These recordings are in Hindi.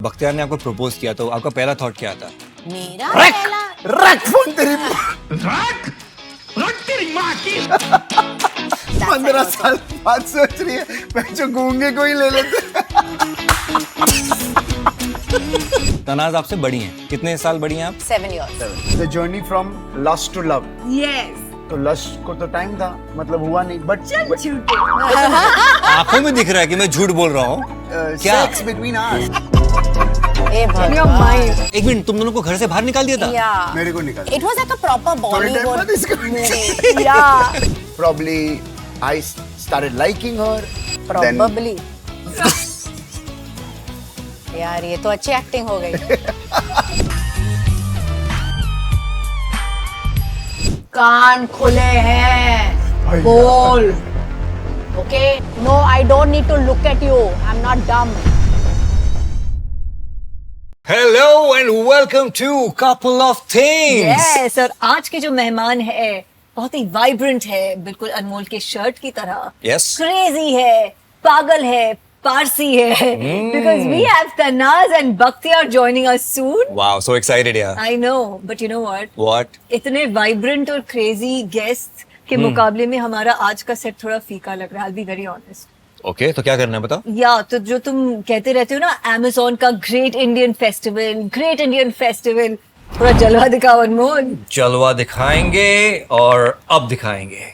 बख्तियार ने आपको प्रपोज किया तो आपका पहला थॉट क्या था? मेरा रख पहला रख फोन तेरी रख तेरी माँ की 15 साल बाद सोच रही है मैं जो गूंगे को ही ले लेते। तनाज आपसे बड़ी हैं, कितने साल बड़ी हैं आप? 7 years. The journey from lust to love. Yes. तो लस्ट को तो टाइम था, मतलब हुआ नहीं, बट आंखों में दिख रहा है कि मैं झूठ बोल रहा हूँ। क्या? सेक्स बिटवीन अस ए भगवान. एक मिनट, तुम दोनों को घर से बाहर निकाल दिया था? Yeah. मेरे को निकाल। It was like a proper थोड़े टाइम बाद Bollywood इसको movie. Yeah. probably I started liking her. Then Probably. यार ये तो अच्छी एक्टिंग हो गई. कान खुले हैं. बोल. Okay? No, I don't need to look at you. I'm not dumb. Hello and welcome to couple of things. Yes, और आज के जो मेहमान है बहुत ही वाइब्रेंट है, बिल्कुल अनमोल के शर्ट की तरह. Yes. क्रेजी है, पागल है, पारसी है. Because we have Tanaaz and Bakhtiyar joining us soon. Wow, so excited यार। I know, but you know what, what? इतने वाइब्रेंट और क्रेजी गेस्ट के मुकाबले में हमारा आज का सेट थोड़ा फीका लग रहा है. I will be very honest. Okay, तो क्या करना है बताओ? या तो जो तुम कहते रहते हो ना, अमेज़न का ग्रेट इंडियन फेस्टिवल, थोड़ा जलवा दिखाओ अनमोल. जलवा दिखाएंगे और अब दिखाएंगे।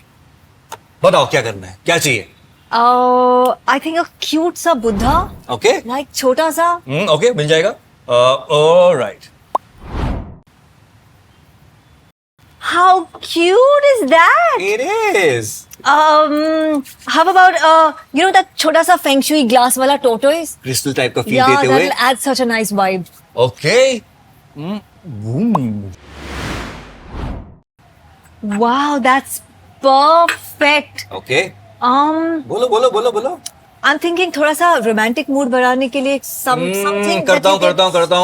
बताओ क्या करना है, क्या चाहिए? आई थिंक अ क्यूट सा बुद्धा, ओके, लाइक छोटा सा. ओके, मिल जाएगा। Alright. How cute is that. It is. How about you know that छोटा सा फेंग शुई ग्लास वाला टोटोइज. क्रिस्टल टाइप का फील Yeah, देते that हुए। will add such a nice vibe. Okay. Wow, that's perfect. Okay, बोलो बोलो बोलो बोलो। I'm thinking थोड़ा सा रोमांटिक मूड बढ़ाने के लिए something करता हूँ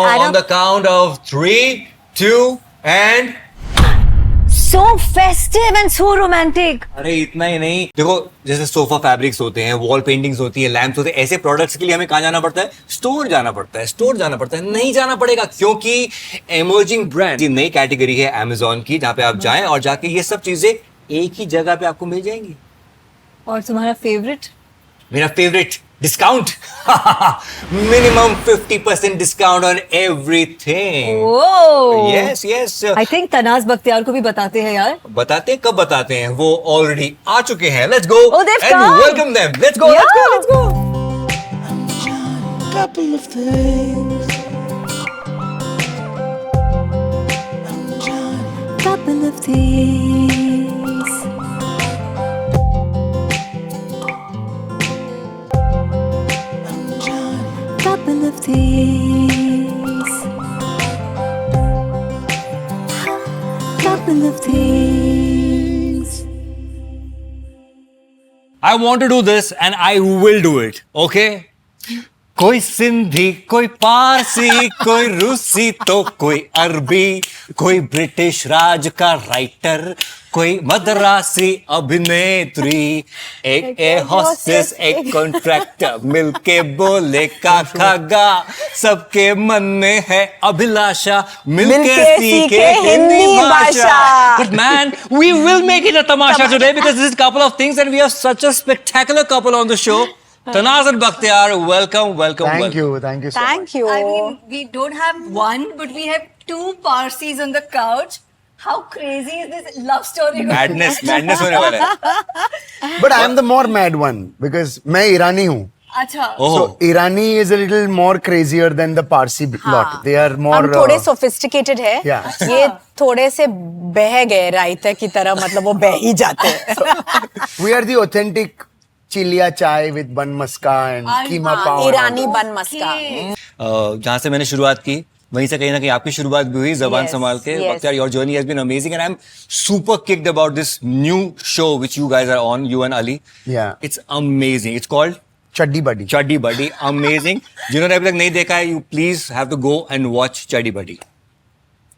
on the count of 3, 2 and so festive and so romantic. अरे इतना ही नहीं, देखो जैसे सोफा फैब्रिक्स होते हैं, वॉल पेंटिंग्स होती है, लैंप्स होते हैं, ऐसे प्रोडक्ट्स के लिए हमें कहाँ जाना पड़ता है? स्टोर जाना पड़ता है। नहीं जाना पड़ेगा क्योंकि इमर्जिंग ब्रांड, ये नई कैटेगरी है अमेज़न की, जहाँ पे आप जाएं और जाके ये सब चीजें एक ही जगह पे आपको मिल जाएंगी। और तुम्हारा फेवरेट? मेरा favourite discount minimum 50% discount on everything. Oh, yes yes, I think Tanaaz Bakhtiyar को भी बताते हैं यार. बताते हैं, कब बताते हैं? वो ऑलरेडी आ चुके हैं। Let's go Oh, they've and come. Welcome them. Let's go. couple of things Couple of things. Couple of things. Couple of things. I want to do this and I will do it. Okay? कोई सिंधी, कोई पारसी, कोई रूसी तो कोई अरबी, कोई ब्रिटिश राज का राइटर, कोई मद्रासी अभिनेत्री, एक एयर होस्टेस, एक कॉन्ट्रैक्टर, मिलके बोले का खागा, सबके मन में है अभिलाषा, मिलके सीखे हिंदी भाषा. But man, we will make it a tamasha today because this is couple of things and we have such a spectacular couple on the show. Tanaz and Bhakhtiar, welcome. Thank you so much. Thank you. I mean, we don't have one, but we have two Parsis on the couch. How crazy is this love story? Madness होने वाला है. But I am the more mad one because मैं ईरानी हूँ. अच्छा. So Irani is a little more crazier than the Parsi lot. They are more. हम थोड़े सोफिस्टिकेटेड है. Yeah. ये थोड़े से बह गए रायते की तरह, मतलब वो बह ही जाते हैं. We are the authentic चिलिया चाय with bun maska and कीमा पाव. ईरानी बन मस्का. जहाँ से मैंने शुरुआत की वहीं से कहीं ना कहीं आपकी शुरुआत भी हुई, जबान Yes, संभाल के. yes. Bhakhtiar, your journey has been amazing and I'm super kicked about this new show which you guys are on, you and Ali. Yeah. It's amazing. It's called चड्डी बडी. Chaddi Buddy. Amazing. जिन्होंने अभी तक नहीं देखा है, you please have to go and watch Chaddi Buddy.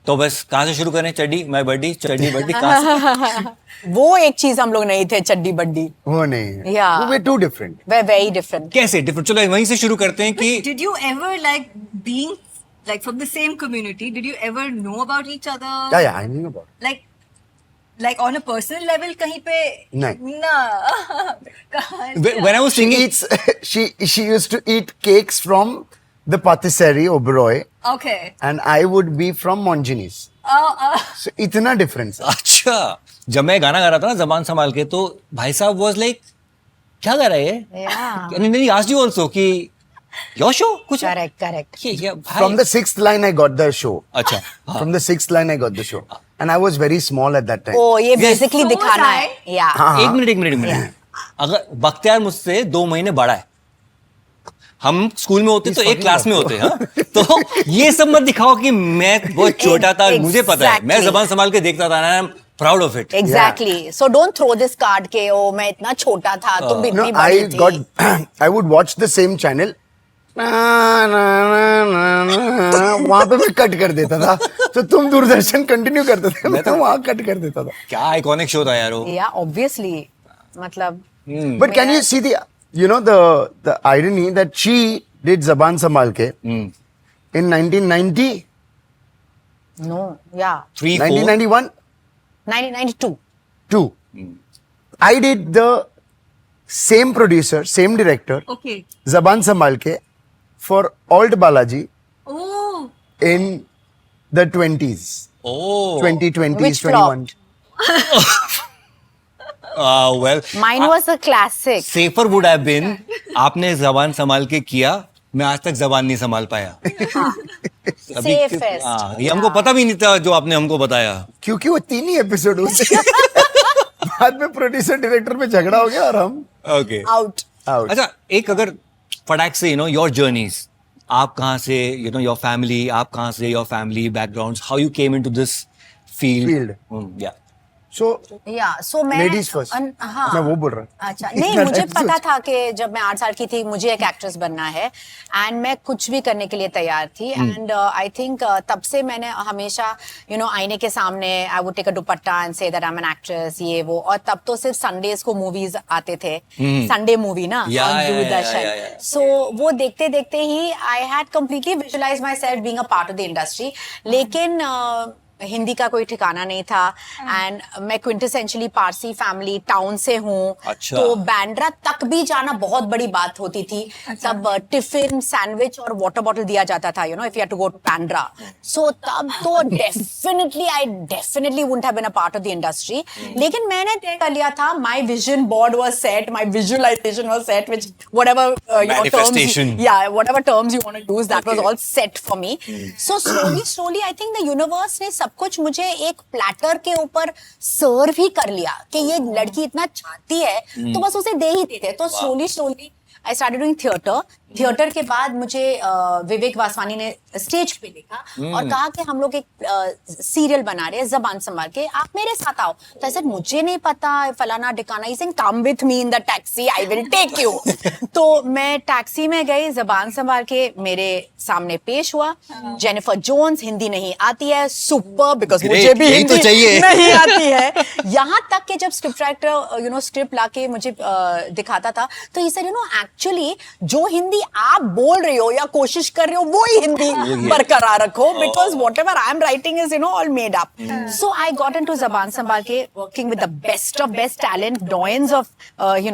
तो बस कहाँ से शुरू करें? चड्डी माय बड्डी, चड्डी बड्डी कहाँ से? वो एक चीज हम लोग नहीं थे, चड्डी बड्डी। वो नहीं, Yeah. Way too different. Very different. कैसे डिफरेंट? चलो वहीं से शुरू करते हैं कि Did you ever like being like from the same community? Did you ever know about each other? या I know about. Like on a personal level कहीं पे? नहीं। ना। when I was She singing, eats she used to eat cakes from the patisserie Oberoi Okay. and I would be from Monginis. So इतना difference है। अच्छा, जब मैं गाना गा रहा था ना जबान संभाल के, तो भाई साहब वाज लाइक क्या गा रहा है ये? Yeah. And then he asked you also कि योर शो कुछ है? करेक्ट। क्या भाई? From the 6th line I got the show. अच्छा, हाँ. From the 6th line I got the show. And I was very small at that time. ओ ये Yes. बेसिकली So दिखाना was है। I. या हाँ, एक मिनट। अगर बख्तियार मुझसे 2 महीने बड़ा है, हम स्कूल में होते तो एक क्लास में होते, हाँ? तो ये सब मत दिखाओ कि मैं बहुत छोटा था। मुझे पता है, मैं Exactly. जबान संभाल के देखता था, I am proud of it. Exactly. So don't throw this card के ओ मैं इतना छोटा था, तुम भी No, इतनी I बड़ी थी। got I would watch the same channel. वहां पे मैं कट कर देता था, तो तुम दूरदर्शन कंटिन्यू करते थे, मैं तो वहां कट कर देता था। क्या आइकॉनिक शो था यार वो। या ऑब्वियसली, मतलब But can you see the the irony that she did Zaban Sambhal Ke in 1990, no या 3, 4 1991, 1992। 2. I did the same producer, same director, Okay. Zaban Sambhal Ke for Alt Balaji Oh. in the 20s, Oh, 2020s, Which 21. well, mine was a classic. Safer would have been आपने जबान संभाल के किया, मैं आज तक जबान नहीं संभाल पाया। Safest. हाँ, ये हमको पता भी नहीं था जो आपने हमको बताया। क्योंकि वो 3 ही एपिसोड हुए बाद में प्रोड्यूसर डायरेक्टर में झगड़ा हो गया और हम ओके, आउट। आउट। अच्छा, एक अगर फटाक से योर जर्नीज, आप कहाँ से, योर फैमिली, आप कहाँ से, your family background, how you came into this field? या सो या सो मैं लेडीज फर्स्ट, हाँ मैं वो बोल रहा हूँ। अच्छा नहीं, मुझे पता था कि जब मैं 8 साल की थी मुझे एक एक्ट्रेस बनना है, एंड मैं कुछ भी करने के लिए तैयार थी। एंड आई थिंक तब से मैंने हमेशा आईने के सामने I would take a dupatta and say that I am an actress, ये वो। और तब तो सिर्फ संडेज को मूवीज आते थे, संडे मूवी ना दूरदर्शन। सो वो देखते देखते ही I had completely visualise myself being a part of the industry. लेकिन हिंदी का कोई ठिकाना नहीं था, एंड मैं क्विंटेसेंशियली पारसी फैमिली टाउन से हूँ। अच्छा। तो बैंड्रा तक भी जाना बहुत बड़ी बात होती थी। तब टिफिन, सैंडविच और वाटर बॉटल दिया जाता था, if you had to go to Bandra. So तब तो definitely wouldn't have been a part of the industry. लेकिन मैंने तय कर लिया था, my vision board was set, my visualisation was set, which whatever Manifestation. whatever terms you want to use, that was all set for me. So slowly I think the universe ने सब कुछ मुझे एक प्लेटर के ऊपर सर्व ही कर लिया कि ये लड़की इतना चाहती है तो बस उसे दे ही देते। तो slowly I started doing theatre के बाद मुझे विवेक वासवानी ने स्टेज पे देखा और कहा कि हम लोग एक सीरियल बना रहे हैं जबान संभाल के, आप मेरे साथ आओ। तो ऐसा मुझे नहीं पता फलाना ठिकाना, he saying come with me in the taxi, I will take you. तो मैं टैक्सी में गई, जबान संभाल के मेरे सामने पेश हुआ। जेनिफर जोन्स, हिंदी नहीं आती है, सुपर, बिकॉज Great, मुझे भी यही तो हिंदी चाहिए। नहीं आती है। यहाँ तक कि जब स्क्रिप्ट राइटर स्क्रिप्ट लाके मुझे दिखाता था तो ही सेड एक्चुअली जो हिंदी आप बोल रहे हो या कोशिश कर रहे हो वो ही हिंदी बरकरार रखो, because whatever I am writing is all made up. So I got into Zabaan Sambhal Ke, working with the best of best talent, doyens of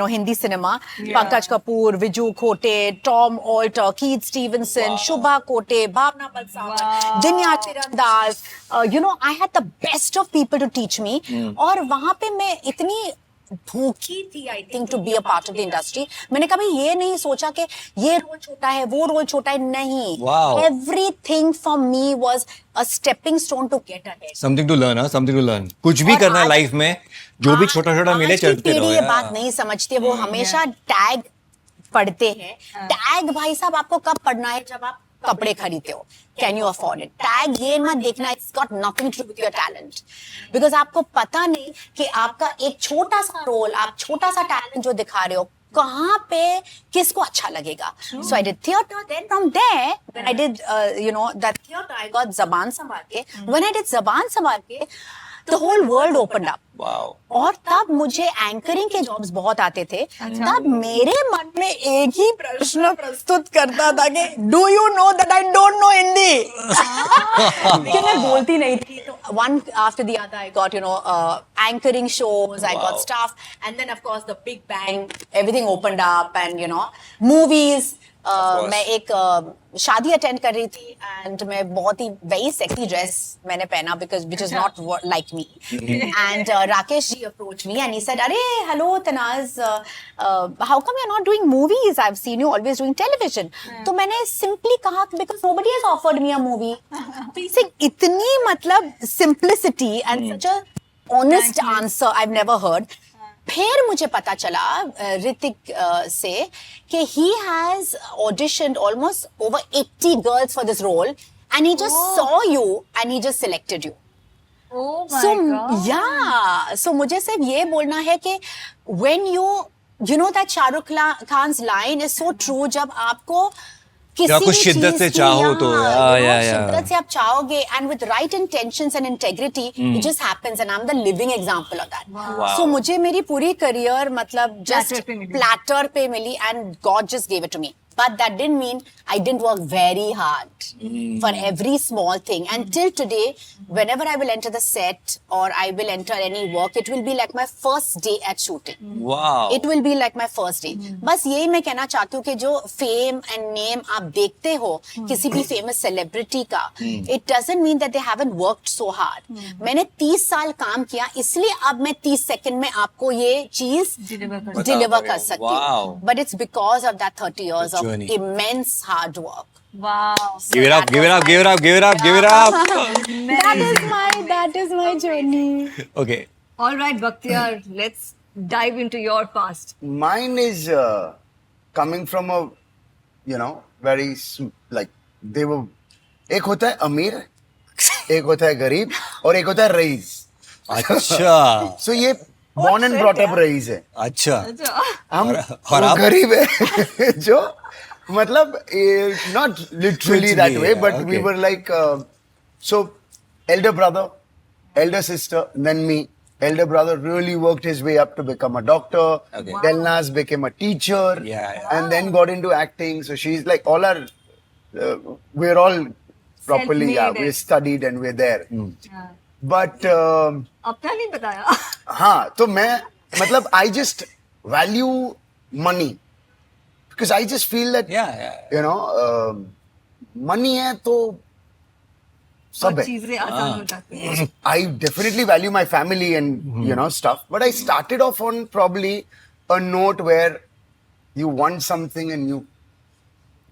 Hindi cinema, Pankaj Kapur, Viju Khote, Tom Alter, Keith Stevenson, Shubha Khote, Bhavana Balsavar, जिन्या चिरंदास, I had the best of people to teach me. और वहां पे मैं इतनी भूखी थी, I think, to be a part of the industry. मैंने कभी ये नहीं सोचा कि ये रोल छोटा है, वो रोल छोटा है, नहीं। Wow. Everything for me was a stepping stone to get ahead. Something to learn, something to learn. कुछ भी और करना है आज- लाइफ में, जो भी छोटा छोटा मिले आज की चलते पीढ़ी रहो ये यार। बात नहीं समझती है, वो हमेशा टैग पढ़ते हैं। टैग भाई साहब आपको कब पढ़ना है? जब आप कपड़े खरीदते हो, can you afford it. Tag ये मत देखना, it's got nothing to do with your talent, because आपको पता नहीं कि आपका एक छोटा सा रोल, आप छोटा सा टैलेंट जो दिखा रहे हो, कहाँ पे किसको अच्छा लगेगा. So I did theatre. Then from there, when I did, that theatre, I got Zaban Sanbhal Ke. When I did Zaban Sanbhal Ke, the whole world opened up. Wow. और तब मुझे एंकरिंग के जॉब्स बहुत आते थे. तब मेरे मन में एक ही प्रश्न प्रस्तुत करता था कि do you know that I don't know Hindi. कि मैं बोलती नहीं थी. तो one after the other I got anchoring shows, I got stuff, and then of course the big bang, everything opened up, and movies. मैं एक शादी अटेंड कर रही थी एंड मैं बहुत ही वेरी सेक्सी ड्रेस मैंने पहना because which is not like me. And Rakesh ji approach me and he said, अरे hello Tanaaz, how come you are not doing movies, I have seen you always doing television. तो मैंने सिंपली कहा because nobody has offered me a movie. इतनी मतलब simplicity and such a honest answer I have never heard. फिर मुझे पता चला ऋतिक से कि he has auditioned almost over 80 girls for this role and he just saw you and he just selected you. Oh my So God. yeah, so मुझे सिर्फ ये बोलना है कि when you know that Shahrukh Khan's line is so true, जब आपको किसी आपको भी शिद्दत चीज से की, चाहो तो, शिद्दत से आप चाहोगे and with right intentions and integrity it just happens and I'm the living example of that. Wow. So मुझे मेरी पूरी करियर मतलब just Platter पे मिली. platter पे मिली and God just gave it to me. But that didn't mean I didn't work very hard for every small thing. And till today, whenever I will enter the set or I will enter any work, it will be like my first day at shooting. Wow. It will be like my first day. बस यही मैं कहना चाहती हूँ कि जो फेम एंड नेम आप देखते हो किसी भी फेमस सेलिब्रिटी का, it doesn't mean that they haven't worked so hard. मैंने 30 साल काम किया, इसलिए अब मैं 30 सेकंड में आपको ये चीज डिलीवर कर सकती Wow. हूँ. But it's because of that 30 years of journey. immense hard work. Wow. Give it up, give it up, give it up, give it up, give it up. That is my journey. Okay. All right, Bakhtiyar, let's dive into your past. Mine is coming from a, very like they were. एक होता है अमीर, एक होता है गरीब, और एक होता है रईस. अच्छा. So ये born and brought up rice है. अच्छा. हम और आप? गरीब है जो मतलब not literally that way, but we okay. were like so elder brother, elder sister, then me. Elder brother really worked his way up to become a doctor. Okay. Delnaz became a teacher, Yeah. and then got into acting. So she's like all our we're all properly Self-made we're है. studied and we're there. But अपना नहीं बताया. हाँ, तो मैं मतलब I just value money because I just feel that Yeah. money है तो सब और है. चीजें आसान हो जाती हैं. I definitely value my family and stuff, but I started off on probably a note where you want something and you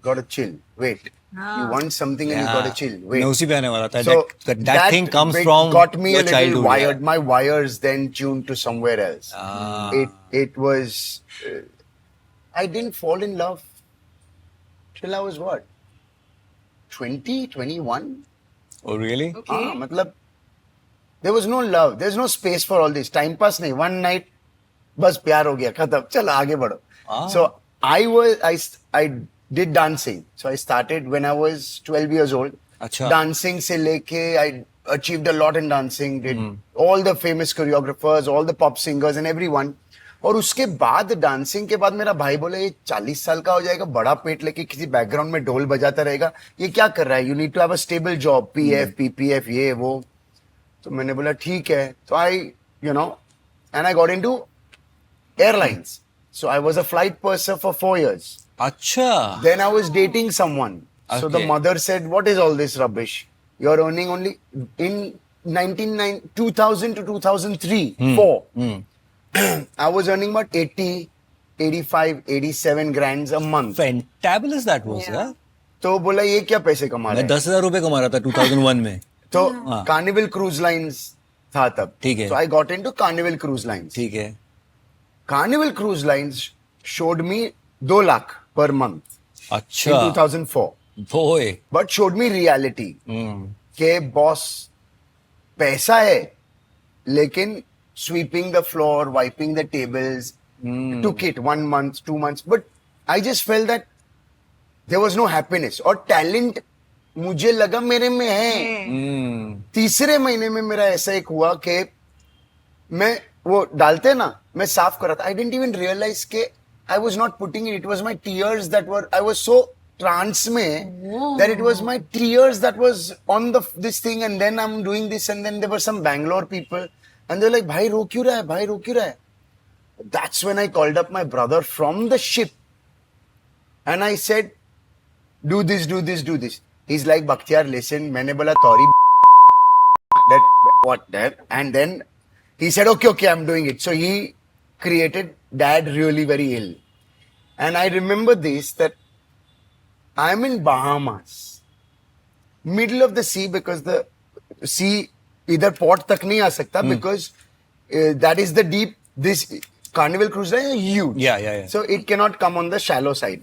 gotta chill, wait. You want something and you gotta chill, wait. मैं उसी पे आने वाला था. So that thing comes bit from got me your a little childhood. wired. My wires then tuned to somewhere else. It was I didn't fall in love till I was what 20, 21. Oh really? हाँ, मतलब there was no love, there's no space for all this. Time pass नहीं. One night बस प्यार हो गया, खत्म, चलो आगे बढ़ो. So I did dancing. So I started when I was 12 years old. अच्छा. Dancing से लेके I achieved a lot in dancing. Did all the famous choreographers, all the pop singers and everyone. और उसके बाद डांसिंग के बाद मेरा भाई बोले ये 40 साल का हो जाएगा, बड़ा पेट लेके किसी बैकग्राउंड में ढोल बजाता रहेगा, ये क्या कर रहा है? You need to have a stable job, PF PPF ये वो. तो मैंने बोला ठीक है. तो I and I got into airlines. So I was a flight person for 4 years. अच्छा. Then I was dating someone. So the Okay. mother said, what is all this rubbish? You're earning only in 2000 to 2003, 4. I was earning about 80, 85, 87 grands a month. Fantabulous that was, yeah. तो बोला ये क्या पैसे कमा रहे मैं हैं? 10,000 रुपए कमा रहा था 2001 में. तो कार्निवल क्रूज लाइंस था तब. ठीक है. So I got into carnival cruise lines. ठीक है. Carnival cruise lines showed me 2 lakh per month in अच्छा. 2004. Boy. But showed me reality. के बॉस पैसा है लेकिन sweeping the floor, wiping the tables, took it 1 month, 2 months, but I just felt that there was no happiness. और talent मुझे लगा मेरे में है. तीसरे महीने में मेरा ऐसा एक हुआ कि मैं वो डालते ना, मैं साफ कर रहा था. I didn't even realize कि I was not putting it. It was my tears that were. I was so trance में that it was my tears that was on this thing, and then I'm doing this, and then there were some Bangalore people, and they're like, भाई रो क्यों रहा है, भाई रो क्यों रहा है? That's when I called up my brother from the ship, and I said, do this, do this, do this. He's like, Bakhtiar, listen. मैंने बोला sorry, that what that, and then he said, okay, I'm doing it. So he created Dad really very ill, and I remember this that I'm in Bahamas, middle of the sea, because the sea इधर port तक नहीं आ सकता, because that is the deep. This Carnival cruise line is huge. Yeah. So it cannot come on the shallow side.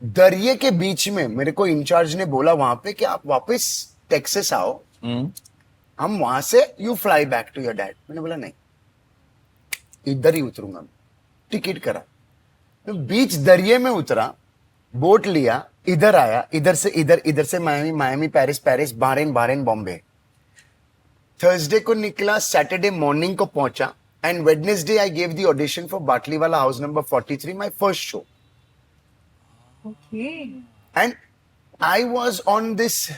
दरिये के बीच में मेरे को इंचार्ज ने बोला वहां पे कि आप वापस टेक्सास आओ, हम वहां से you fly back to your dad. मैंने बोला नहीं, इधर ही उतरूंगा. टिकट करा, तो बीच दरिये में उतरा, बोट लिया, इधर आया, इधर से Miami, Paris, Bahrain, Bombay. Thursday को निकला, सैटरडे मॉर्निंग को पहुंचा, and Wednesday I gave the audition for Batliwala house number 43, my first show. And I was on this,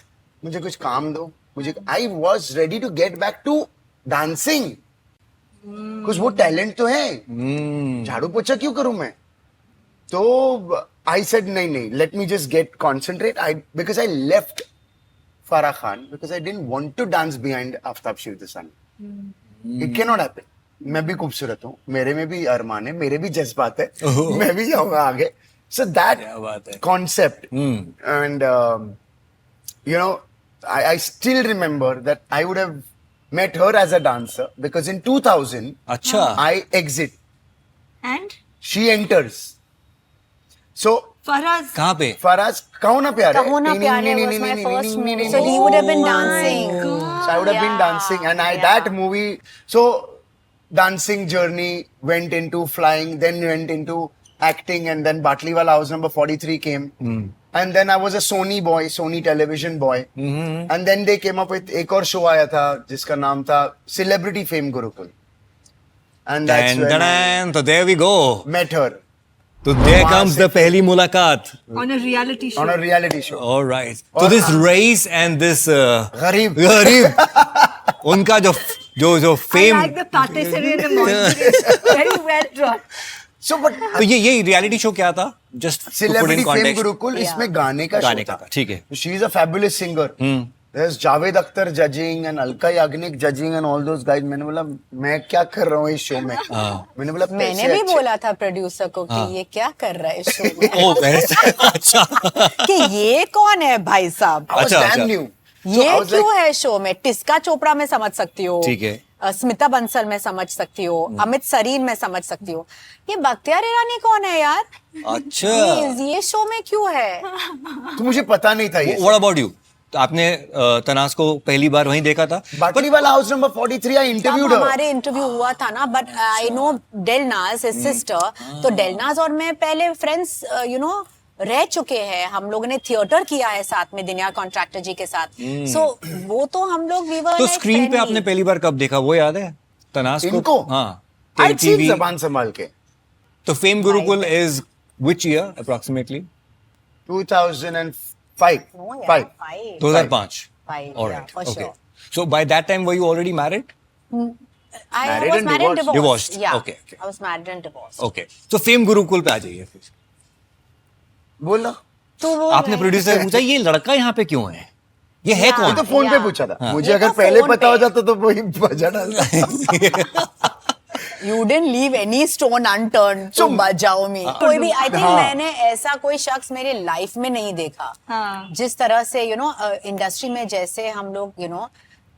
मुझे कुछ काम दो, I was ready to get back to dancing, कुछ वो टैलेंट तो है, झाड़ू पोछा क्यों करूं मैं? तो आई सेड नहीं, let me just get concentrate. Because I left Farah Khan because I didn't want to dance behind Aftab Shivdasani. It cannot happen. मैं भी खूबसूरत हूँ, मेरे में भी अरमान है, मेरे भी जज्बात है, मैं भी जाऊंगा आगे. So that concept, and you know, I still remember that I would have met her as a dancer because in 2000, I exit, And she enters. So Faraz. कहाँ पे? Faraz, कहो ना प्यारे. कहो ना प्यारे was my first movie. So he would have been dancing. So I would have been dancing, and that movie. So dancing journey went into flying, then went into acting, and then Batliwala House number 43 came. And then I was a Sony boy, Sony television boy. And then they came up with एक और show आया था जिसका नाम था Celebrity Fame Gurukul. And that's when I तो there we go. met her तो there comes the पहली मुलाकात On a reality show. on a reality show. all right so this race and this गरीब. उनका जो I fame like the patisserie and the monster. Very well drawn. So but तो ये reality show क्या था just to put in Celebrity Fame context Gurukul इसमें गाने का गाने show का था. ठीक है She is a fabulous singer. There's Javed Akhtar judging and Alka Yagnik judging and all those guys. मैंने बोला मैं क्या कर रहा हूँ इस शो में? मैंने बोला मैंने भी बोला था प्रोड्यूसर को कि ये क्या कर रहा है इस शो में, ओ अच्छा कि ये कौन है भाई साहब, I was अच्छा. damn new. So ये I was क्यों like, है शो में? टिस्का चोपड़ा में समझ सकती हो, ठीक है. स्मिता बंसल में समझ सकती हो, अमित सरीन में समझ सकती हो, ये बख्तियार ईरानी कौन है यार? अच्छा Please, ये शो में क्यों है? तो मुझे पता नहीं था ये. what about you तो आपने तनाज को पहली बार वहीं देखा था Batliwala house number 43 I interviewed तब her. हमारे इंटरव्यू हुआ था ना, but I know Delnaaz his sister, तो डेलनाज और मैं पहले फ्रेंड्स रह चुके हैं, हम लोगों ने थिएटर किया है साथ में दिनिया कॉन्ट्रैक्टर जी के साथ. सो वो तो हम लोग वी वर तो स्क्रीन पे आपने पहली बार कब देखा वो याद है तनाज को इनको? हाँ I'd seen TV जबान संभाल के. तो fame Gurukul is which year approximately 2005. No, yeah, 5. 2005 Five, all yeah, right for okay sure. so by that time were you already married I Married was and married and divorced. divorced. Divorced, Yeah, okay. I was married and divorced. okay so fame Gurukul पे आ जाइए फिर बोला. तो वो आपने प्रोड्यूसर से पूछा ये लड़का यहाँ पे क्यों है ये है Yeah. ये कौन तो फोन पे Yeah. पूछा था. हाँ. मुझे ये अगर तो पहले फोन पता हो पे. जाता तो वही बजा डालता. You didn't leave any stone unturned to बजाओ में. कोई भी आई थिंक हाँ. मैंने ऐसा कोई शख्स मेरे लाइफ में नहीं देखा जिस तरह से इंडस्ट्री में जैसे हम लोग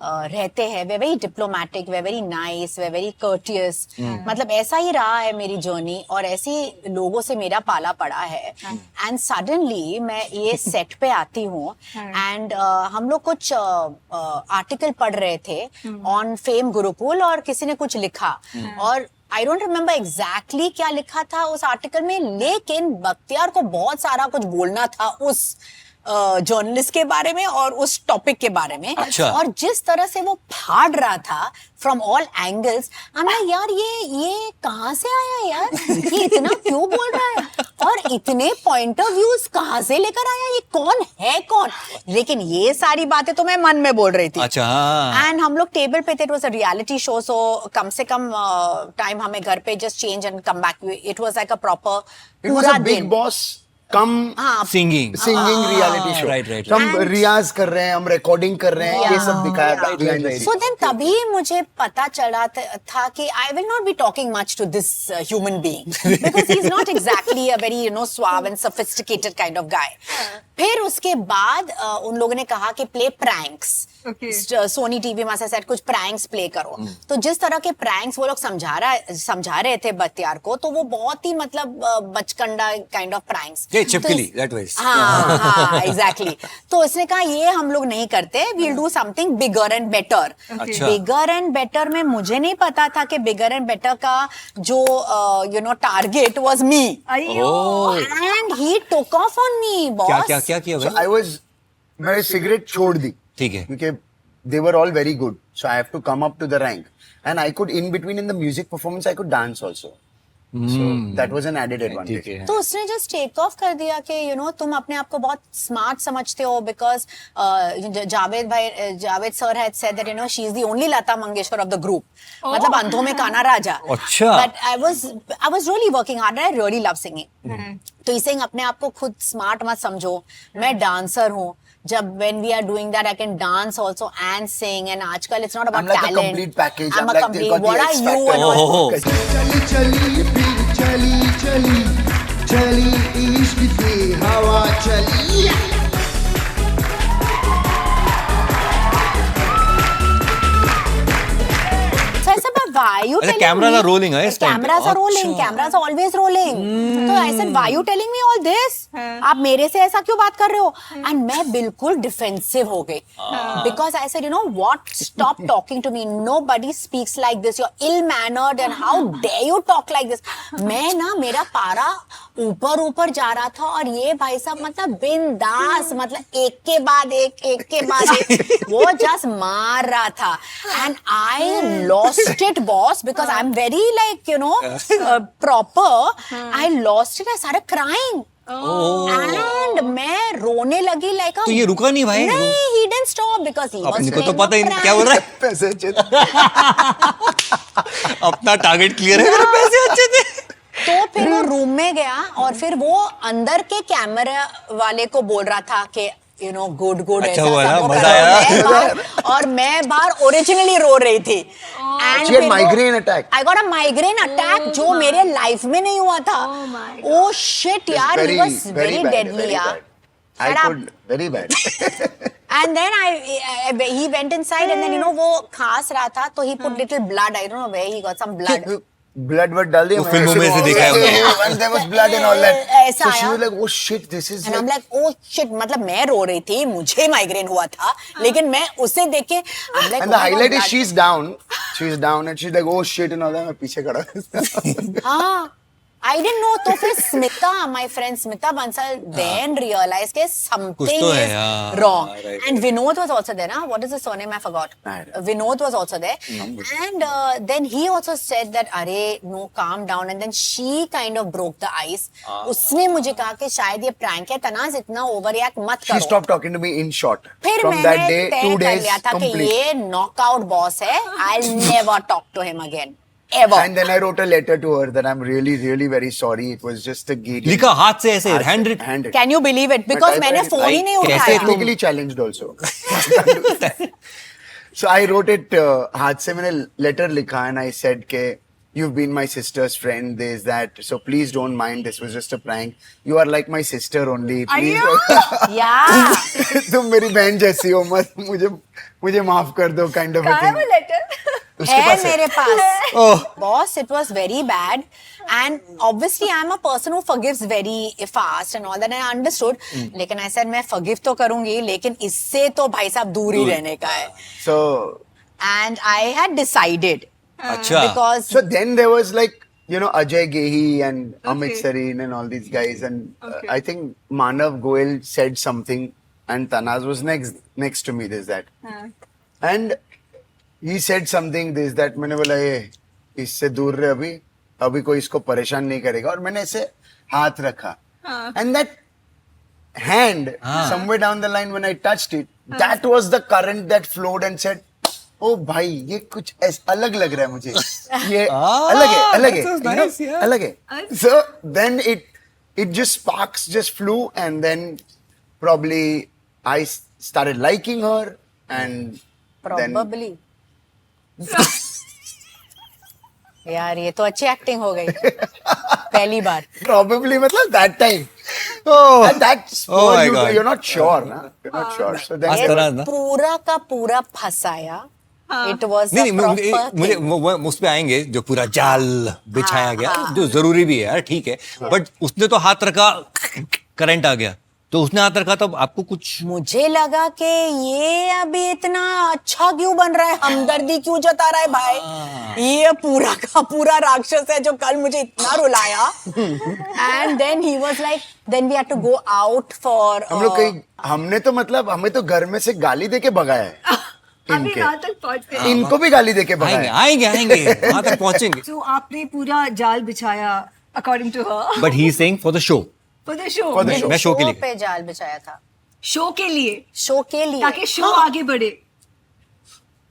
रहते हैं. वे वेरी डिप्लोमेटिक, वे वेरी नाइस, वे वेरी कर्टियस. मतलब ऐसा ही रहा है मेरी जर्नी और ऐसे ही लोगों से मेरा पाला पड़ा है. एंड सडनली मैं ये सेट पे आती हूँ एंड हम लोग कुछ आर्टिकल पढ़ रहे थे ऑन फेम गुरुकुल और किसी ने कुछ लिखा और आई डोंट रिमेम्बर एग्जैक्टली क्या लिखा था उस आर्टिकल में, लेकिन बख्तियार को बहुत सारा कुछ बोलना था उस जर्नलिस्ट के बारे में और उस टॉपिक के बारे में। अच्छा। और जिस तरह से वो फाड़ रहा था फ्रॉम ऑल एंगल्स, हमें यार ये कहाँ से आया यार, ये इतना क्यों बोल रहा है और इतने पॉइंट ऑफ व्यूज कहाँ से लेकर आया, ये कौन है कौन। लेकिन ये सारी बातें तो मैं मन में बोल रही थी। अच्छा, हाँ। एंड हम लोग टेबल पे थे, it was a reality show, so कम से कम टाइम हमें घर पे just change and come back, it was like a proper It was पूरा a big दिन। boss come हाँ, singing singing reality show. right. So हम रियाज कर रहे हैं, हम रिकॉर्डिंग कर रहे हैं, ये सब दिखाया था behind the So scenes. then तभी मुझे पता चला था कि I will not be talking much to this human being because he's not exactly a very suave and sophisticated kind of guy. फिर उसके बाद उन लोगों ने कहा कि play pranks. सोनी टीवी में से सेट कुछ प्रैंक्स प्ले करो। तो जिस तरह के प्रैंक्स वो लोग समझा रहे थे बख्तियार को, तो वो बहुत ही मतलब बचकंडा काइंड ऑफ प्रैंक्स। चिपकली that was. हाँ, एग्जैक्टली। तो उसने कहा ये हम लोग नहीं करते, we'll do something bigger and better. अच्छा। बिगर एंड बेटर में मुझे नहीं पता था कि बिगर एंड बेटर का जो target was me, Oh. And he took off on me boss. क्या किया So भाई? I was, मैंने सिगरेट छोड़ दी ठीक है। क्योंकि they were all very good, so I have to come up to the rank, and I could in between in the music performance I could dance also. So that was an added advantage. ठीक है। तो उसने जस्ट टेक ऑफ कर दिया कि तुम अपने आप को बहुत स्मार्ट समझते हो, because Javed sir had said that she is the only Lata Mangeshkar of the group, मतलब अंधों में काना राजा। अच्छा। But I was really working hard, I really love singing. तो इसे अपने आप को खुद स्मार्ट मत समझो, मैं डांसर हूँ। जब when we are doing that I can dance also and sing, and आजकल it's not about I'm like a talent. complete package. I'm a like complete. got the What are X you factor. and all? Oh. चली चली फिर चली चली चली इश्क की हवा चली। So I said, but why you अच्छा, telling cameras me? are rolling, है इस time पे? Cameras are rolling. अच्छा। Cameras are always rolling. तो I said, why you telling me all this? आप मेरे से ऐसा क्यों बात कर रहे हो? And मैं बिल्कुल defensive हो गई. Because I said, you know what? Stop talking to me. Nobody speaks like this. You're ill-mannered and how dare you talk like this? मैं ना मेरा पारा ऊपर जा रहा था और ये भाई साहब मतलब बिंदास, मतलब एक के बाद एक वो जस्ट मार रहा था। And I lost it boss, because I am very like proper. I lost it, I started crying and मैं रोने लगी लाइक। तो ये रुका नहीं भाई? नहीं, he didn't stop because he was अपने को तो playing पता ही a नहीं क्या बोल रहा है। पैसे अच्छे अपना टारगेट क्लियर है, मेरे पैसे अच्छे थे। तो फिर वो रूम में गया और फिर वो अंदर के कैमरा वाले को बोल रहा था कि गुड अच्छा हुआ ना, मजा आया। और मैं बाहर ओरिजिनली रो रही थी। She had migraine attack. I got a migraine attack जो मेरे लाइफ में नहीं हुआ था। ओ शिट यार, ही वाज वेरी डेडली यार। I Shut up. could very bad. And then he went inside and then वो खांस रहा था तो he put little blood, I don't know where he got some blood. Blood what डाल दिया। वो फिल्मों में से दिखाया होगा। And there was blood and all that. ऐसा So she आया। was like, oh shit, this is And I'm like. like, oh shit, मतलब मैं रो रही थी, मुझे माइग्रेन हुआ था, लेकिन मैं उसे देख के I'm like, And the oh my highlight God, is she's down and she's like, oh shit and all that. मैं पीछे खड़ा। हाँ, I didn't know. तो फिर Smita, my friend Smita Bansal, then realized कि something तो है, is हाँ, wrong. right, And Vinod was also there. ना? What is his surname? I forgot. Right. Vinod was also there. And then he also said that, अरे no, calm down. And then she kind of broke the ice. उसने मुझे कहा कि शायद ये prank है, तनाज इतना overreact मत She करो। stopped talking to me in short. फिर From that मैंने day, तय 2 कर days लिया था कि complete. ये knockout boss है. I'll never talk to him again. Ever. And then I wrote a letter to her that I'm really, really very sorry. It was just a gig. लिखा हाथ से ऐसे, hand written. Handed. Can you believe it? Because But I- मैंने फोन ही नहीं कैसे उठाया। तुम- Technically challenged also. So I wrote it हाथ से मैंने letter लिखा and I said के you've been my sister's friend, this that, so please don't mind, this was just a prank. You are like my sister only. Please Yeah. तुम मेरी बहन जैसी हो, मत मुझे माफ कर दो kind of a कहाँ है thing. वो लेटर? उसके है पास है. मेरे पास। Oh. Boss, it was very bad. And obviously I'm a person who forgives very fast and all that, and I understood. लेकिन I said मैं forgive तो करूंगी, लेकिन इससे तो भाई साहब दूर ही रहने का है। So And I had decided अच्छा because So then there was like, you know, Ajay Gehi and Amit Sareen and all these guys. And I think Manav Goel said something and Tanaz was next to me, this, that. And he said something, this, that. मैंने बोला ये इससे दूर रहे अभी कोई इसको परेशान नहीं करेगा और मैंने ऐसे हाथ रखा. And that hand, somewhere down the line when I touched it, that was the current that flowed and said, ओ भाई ये कुछ अलग लग रहा है मुझे, ये अलग है that was you know, nice, yeah. अलग है. So then it just sparks just flew and then probably I started liking her and then probably यार ये तो अच्छी एक्टिंग हो गई पहली बार. probably मतलब that time. Oh. And that's Oh my God. you're not sure, na? You're not sure. So then इस तरह ना. पूरा का पूरा फंसाया. इट वाज नहीं मुझे उस पे आएंगे जो पूरा जाल बिछाया गया जो जरूरी भी है यार, ठीक है, बट उसने तो हाथ रखा, करंट आ गया, तो उसने हाथ रखा तब आपको कुछ मुझे लगा कि ये अभी इतना अच्छा क्यों बन रहा है, हमदर्दी क्यों जता रहा है भाई, ये पूरा का पूरा राक्षस है जो कल मुझे इतना रुलाया. And then he was like then we had to go out for हम लोग कहीं हमने तो मतलब हमें तो घर में से गाली देके भगाया है अभी इनके. यहाँ तक पहुंचते हैं. इनको भी गाली देके आएंगे भगाया. आएंगे वहां तक पहुंचेंगे. So आपने पूरा जाल बिछाया according to her but he is saying for the show. for the show. For the show. मैं शो के लिए पे जाल बिछाया था, शो के लिए शो के लिए. ताकि शो आगे बढ़े.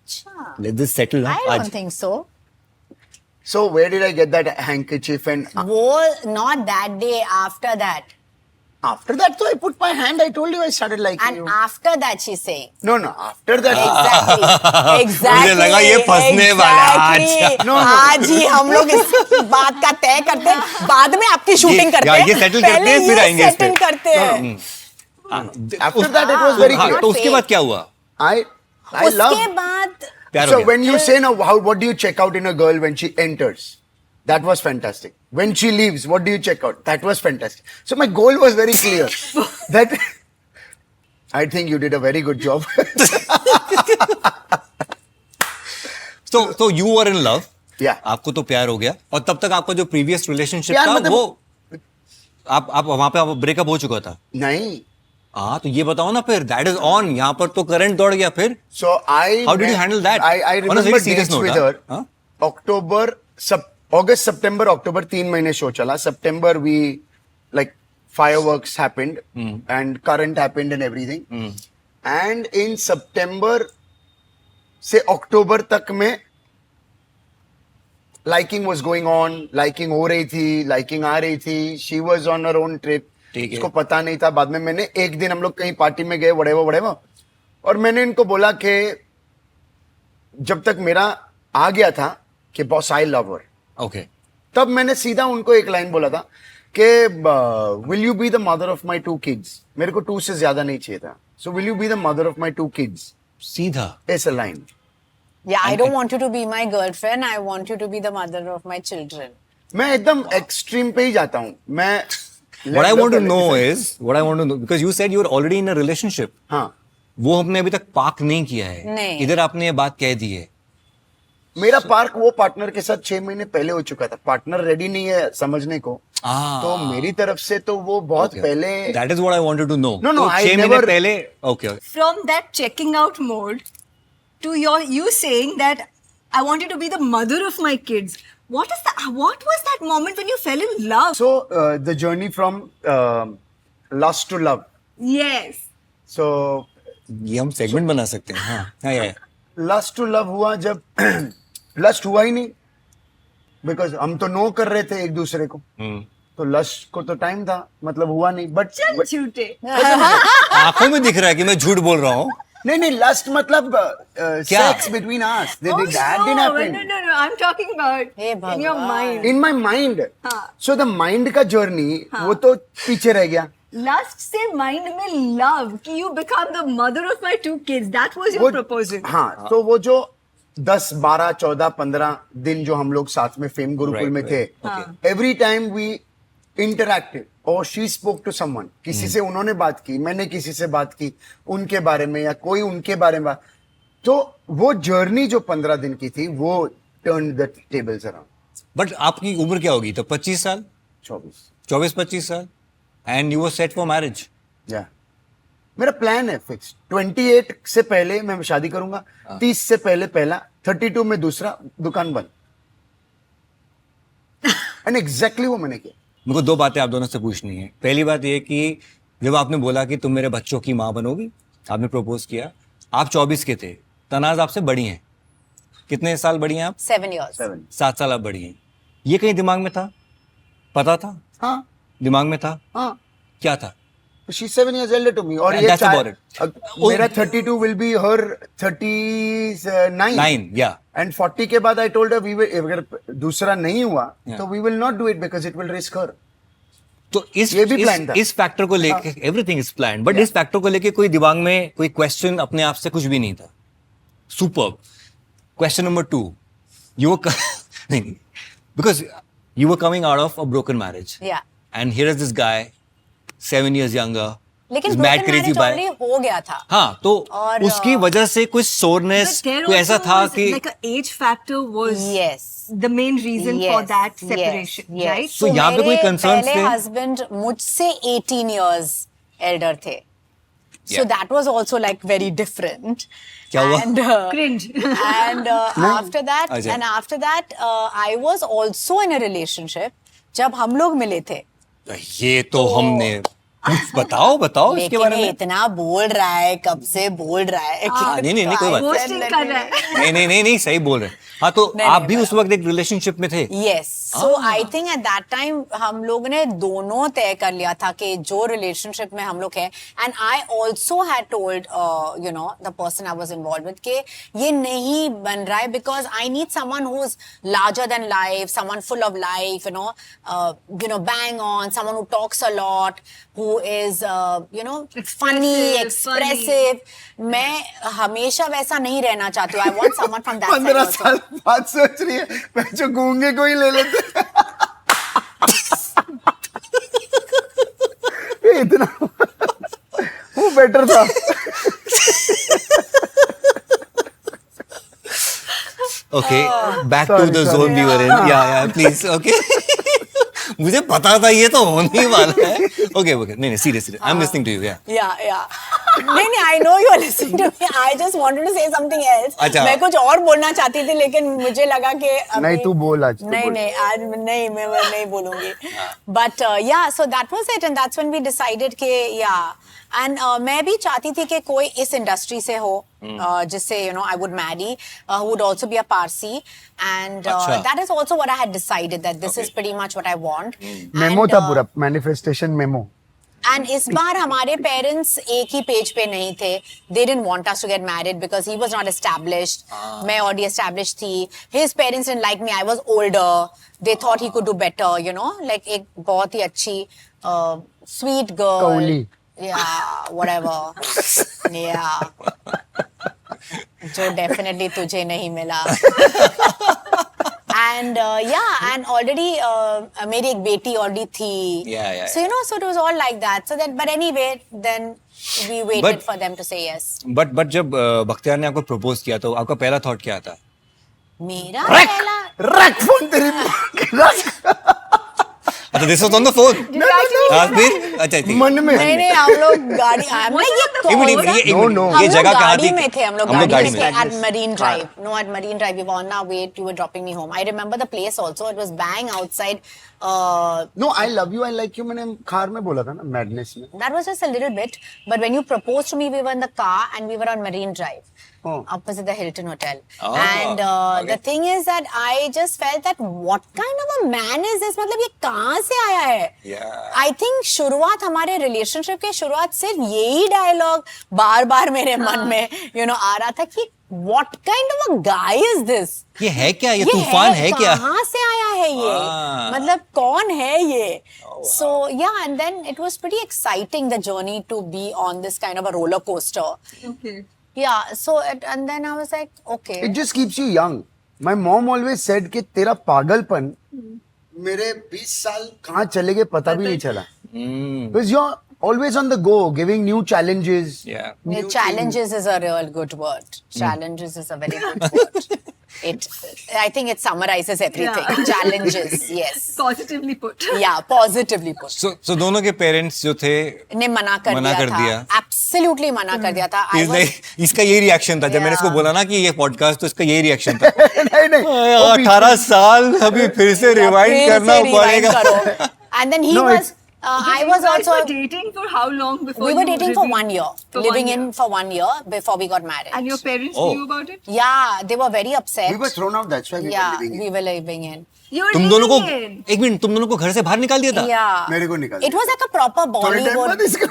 अच्छा, लेट दिस सेटल I आज. don't think so. So where did I get that handkerchief and वो not that day, after that. after that so I put my hand, I told you I started liking And you. after that she's saying. No, after that. Exactly. मुझे लगा ये फंसने वाला है आज. No. आज ही हम लोग इस बात का तय करते हैं, बाद में आपकी शूटिंग करते हैं. ये settle करते हैं, फिर आएंगे इस पे. सेटल करते हैं. After that it was very हाँ, clear. तो उसके बाद क्या हुआ? I love. उसके बाद प्यार हो So गया. when you say now, what do you check out in a girl when she enters? That was fantastic. When she leaves, what do you check out? That was fantastic. So my goal was very clear. That I think you did a very good job. So you were in love. Yeah. आपको तो प्यार हो गया और तब तक आपका जो प्रीवियस रिलेशनशिप प्यार था मतलब- वो आप वहां पे आप ब्रेकअप हो चुका था. नहीं. हाँ तो ये बताओ ना फिर. That is on. यहाँ पर तो करंट दौड़ गया फिर. So I. How did you handle that? I On a remember very serious dates note, with her. huh? October, August, September, October 3 महीने शो चला. September we like fireworks happened and current happened and everything. And in September से October तक में liking was going on, liking हो रही थी, liking आ रही थी. She was on her own trip. ठीक है. उसको पता नहीं था. बाद में मैंने एक दिन हम लोग कहीं पार्टी में गए whatever और मैंने इनको बोला कि जब तक मेरा आ गया था कि boss I love her, okay. तब मैंने सीधा उनको एक लाइन बोला था कि will you be the mother of my 2 kids. मेरे को 2 से ज्यादा नहीं चाहिए था. So will you be the mother of my 2 kids. सीधा. ऐसा line. yeah, I don't want you to be my girlfriend. I want you to be the mother of my children. मैं एकदम एक्सट्रीम पे ही जाता हूँ. मैं What I want to know because you said you were already in a relationship. हाँ. वो हमने अभी तक पार्क नहीं किया है. नहीं. इधर आपने ये बात कह दी है. मेरा पार्क वो पार्टनर के साथ 6 महीने पहले हो चुका था. पार्टनर रेडी नहीं है समझने को. तो मेरी तरफ से तो वो बहुत पहले. That is what I wanted to know. No, तो I 6 महीने never- पहले. Okay. From that checking out mode to you saying that I want you to be the mother of my kids. What was that moment when you fell in love? So the journey from lust to love. Yes. So ये हम सेगमेंट बना सकते हैं. हाँ yeah. लस्ट टू लव हुआ जब लस्ट हुआ ही नहीं. बिकॉज हम तो नो कर रहे थे एक दूसरे को. तो लस्ट को तो टाइम था, मतलब हुआ नहीं. बट चल झूठे. आंखों में दिख रहा है कि मैं झूठ बोल रहा हूँ. नहीं लस्ट मतलब क्या? Sex between us. Oh, that didn't happen no. I'm talking about hey in your भगवान. mind. In my mind. हाँ. सो द माइंड का जर्नी वो तो पीछे रह गया. Lust से mind में love कि you become the mother of my 2 kids. That was your वो- proposal. हाँ. तो वो जो 10, 12, 14, 15 दिन जो हम लोग साथ में फेम गुरुकुल में थे, एवरी टाइम वी इंटरैक्टेड और शी स्पोक टू समवन. किसी से उन्होंने बात की, मैंने किसी से बात की उनके बारे में या कोई उनके बारे में. तो वो जर्नी जो 15 दिन की थी वो turned the tables around. But आपकी उम्र क्या होगी तो 25 साल 24-25 साल and you were set for marriage. Yeah. मेरा प्लान है फिक्स. 28 से पहले मैं शादी करूंगा. 30 से पहले पहला, 32 में दूसरा, दुकान बंद. एंड एग्जैक्टली वो मैंने किया. मेरे को दो बातें आप दोनों से पूछनी है. पहली बात ये कि जब आपने बोला कि तुम मेरे बच्चों की माँ बनोगी, आपने प्रपोज किया, आप 24 के थे, तनाज आपसे बड़ी हैं. कितने साल बड़ी हैं आप? 7 years. 7. 7 साल आप बड़ी हैं. ये कहीं दिमाग में था? पता था? हाँ दिमाग में था? हाँ. क्या था? She's 7 years elder to me. और And ये that's about it. मेरा 32 will be her 39. 9, yeah. And 40 के बाद I told her we will, अगर दूसरा नहीं हुआ Yeah. तो we will not do it because it will risk her. तो ये भी plan था. इस फैक्टर को लेके एवरीथिंग इज प्लान, बट इस फैक्टर को लेके कोई दिमाग में कोई क्वेश्चन अपने आप से कुछ भी नहीं था. Superb. Question number 2, you were नहीं, because you were coming out of a broken marriage Yeah. And here is this guy 7 years younger, लेकिन is broken mad crazy marriage by. already हो गया था. हाँ, तो और, उसकी वजह से कुछ सोरनेस But there कोई ऐसा also था was, कि like a age factor was Yes. the main reason for Yes, that yes, separation, yes. right? So यहाँ पे कोई मेरे concerns पहले थे? husband मुझसे 18 years elder थे. So Yeah. that was also like very different. क्या हुआ? And, Cringe. and after that, अच्छा. I was also in a relationship जब हम लोग मिले थे. ये तो हमने बताओ इसके लेकिन बारे ये में. इतना बोल रहा है, कब से बोल रहा है कि नहीं, कोई बात नहीं. Ghosting कर रहा है. नहीं, सही बोल रहे हैं. हाँ, तो नहीं, आप नहीं, भी उस वक्त एक रिलेशनशिप में थे. Yes. So I think at that time हम लोग ने दोनों तय कर लिया था कि जो रिलेशनशिप में हम लोग हैं, and I also had told you know the person I was involve with के ये नहीं बन रहा है because I need someone who is larger than life, someone full of life, you know bang on, someone who talks a lot, who is you know funny, expressive. मैं हमेशा वैसा नहीं रहना चाहती हूँ. I want someone from that 15 साल बाद सोच रही है मैं जो गूंगे को ही ले लेते. ये इतना वो बेटर था. Okay, back to the sorry. Zone we were in. Yeah please. Okay. मुझे पता था ये तो होने ही वाला है. ओके, नहीं, seriously I am listening to you. या नहीं, I know you are listening to me. I just wanted to say something else. अच्छा. मैं कुछ और बोलना चाहती थी लेकिन मुझे लगा कि नहीं, तू बोल आज. नहीं, आज नहीं, मैं नहीं बोलूंगी. But yeah, so that was it, and that's when we decided कि and मैं भी चाहती थी कि कोई इस इंडस्ट्री से हो जिससे you know I would marry, who would also be a Parsi, and अच्छा. that is also what I had decided that this is pretty much what I want. Memo And, था पूरा मैनिफेस्टेशन मेमो. एंड इस बार हमारे पेरेंट्स एक ही पेज पे नहीं थे. They didn't want us to get married because he was not established. मैं ऑलरेडी एस्टैब्लिश्ड थी. His parents didn't like me. I was older. They thought he could do better, you know, like एक बहुत ही अच्छी स्वीट गर्ल. कौली. या व्हाटएवर. या जो डेफिनेटली तुझे नहीं मिला. And and already मेरी एक बेटी already थी. Yeah. So you know, so it was all like that. So that, but anyway, then we waited But- for them to say yes. But जब बख्तियार ने आपको प्रपोज किया तो आपका पहला थॉट क्या था? मेरा पहला रख फोन तेरी. रख. अच्छा, this was on the phone. फिर अच्छा ठीक. मन में. नहीं, हम लोग गाड़ी मैं ये एक मिनट, कौन सा- ये No, no. ये हम जगह लोग कहाँ गाड़ी थी? में थे. हम लोग हम लोग गाड़ी में थे में. at Marine Drive. No, at Marine Drive. We were on our way. You were dropping me home. I remember the place also. It was bang outside. No I love you I like you मैंने कार में बोला था ना, मैडनेस में. That was just a little bit. But when you proposed to me, we were in the car and we were on Marine Drive. Oh. Opposite the Hilton Hotel. Oh, And okay. the thing is that I just felt that what kind of a man is this? मतलब ये कहाँ से आया है? Yeah. I think शुरुआत हमारे relationship के शुरुआत सिर्फ यही dialogue बार-बार मेरे मन में you know आ रहा था कि what kind of a guy is this? ये है क्या? ये तूफान है क्या? कहाँ से आया है ये? मतलब कौन है ये? So yeah, and then it was pretty exciting the journey to be on this kind of a roller coaster. Okay. Yeah, so and then I was like, okay. It just keeps you young. My mom always said कि तेरा पागलपन मेरे 20 साल कहाँ चले गए पता भी नहीं चला. Because you're always on the go, giving new challenges. Yeah. Challenges is a real good word. Challenges is a very good word. I think it summarizes everything. Yeah. Challenges, yes. Positively put. Yeah, positively put. So दोनों के पेरेंट्स जो थे ने मना कर दिया था. Absolutely मना कर दिया था. I He's was, like, इसका यही रिएक्शन था जब मैंने इसको Yeah. बोला ना कि ये पॉडकास्ट तो इसका यही रिएक्शन था नहीं नहीं वो 18 साल अभी फिर से रिवाइंड फिर करना से rewind पड़ेगा करो. And then he No, was. it's- I You was guys also. were dating for how long before? We were you dating for revealed- 1 year, For living 1 year. in for 1 year before we got married. And your parents Oh. knew about it? Yeah, they were very upset. we were thrown out, that's why we were Yeah, living we in. were living in. You were तुम दोनों को living in. एक मिनट तुम दोनों को घर से बाहर निकाल दिया था Yeah. मेरे को निकाल It was like a proper थोड़े time Bollywood बाद इसका-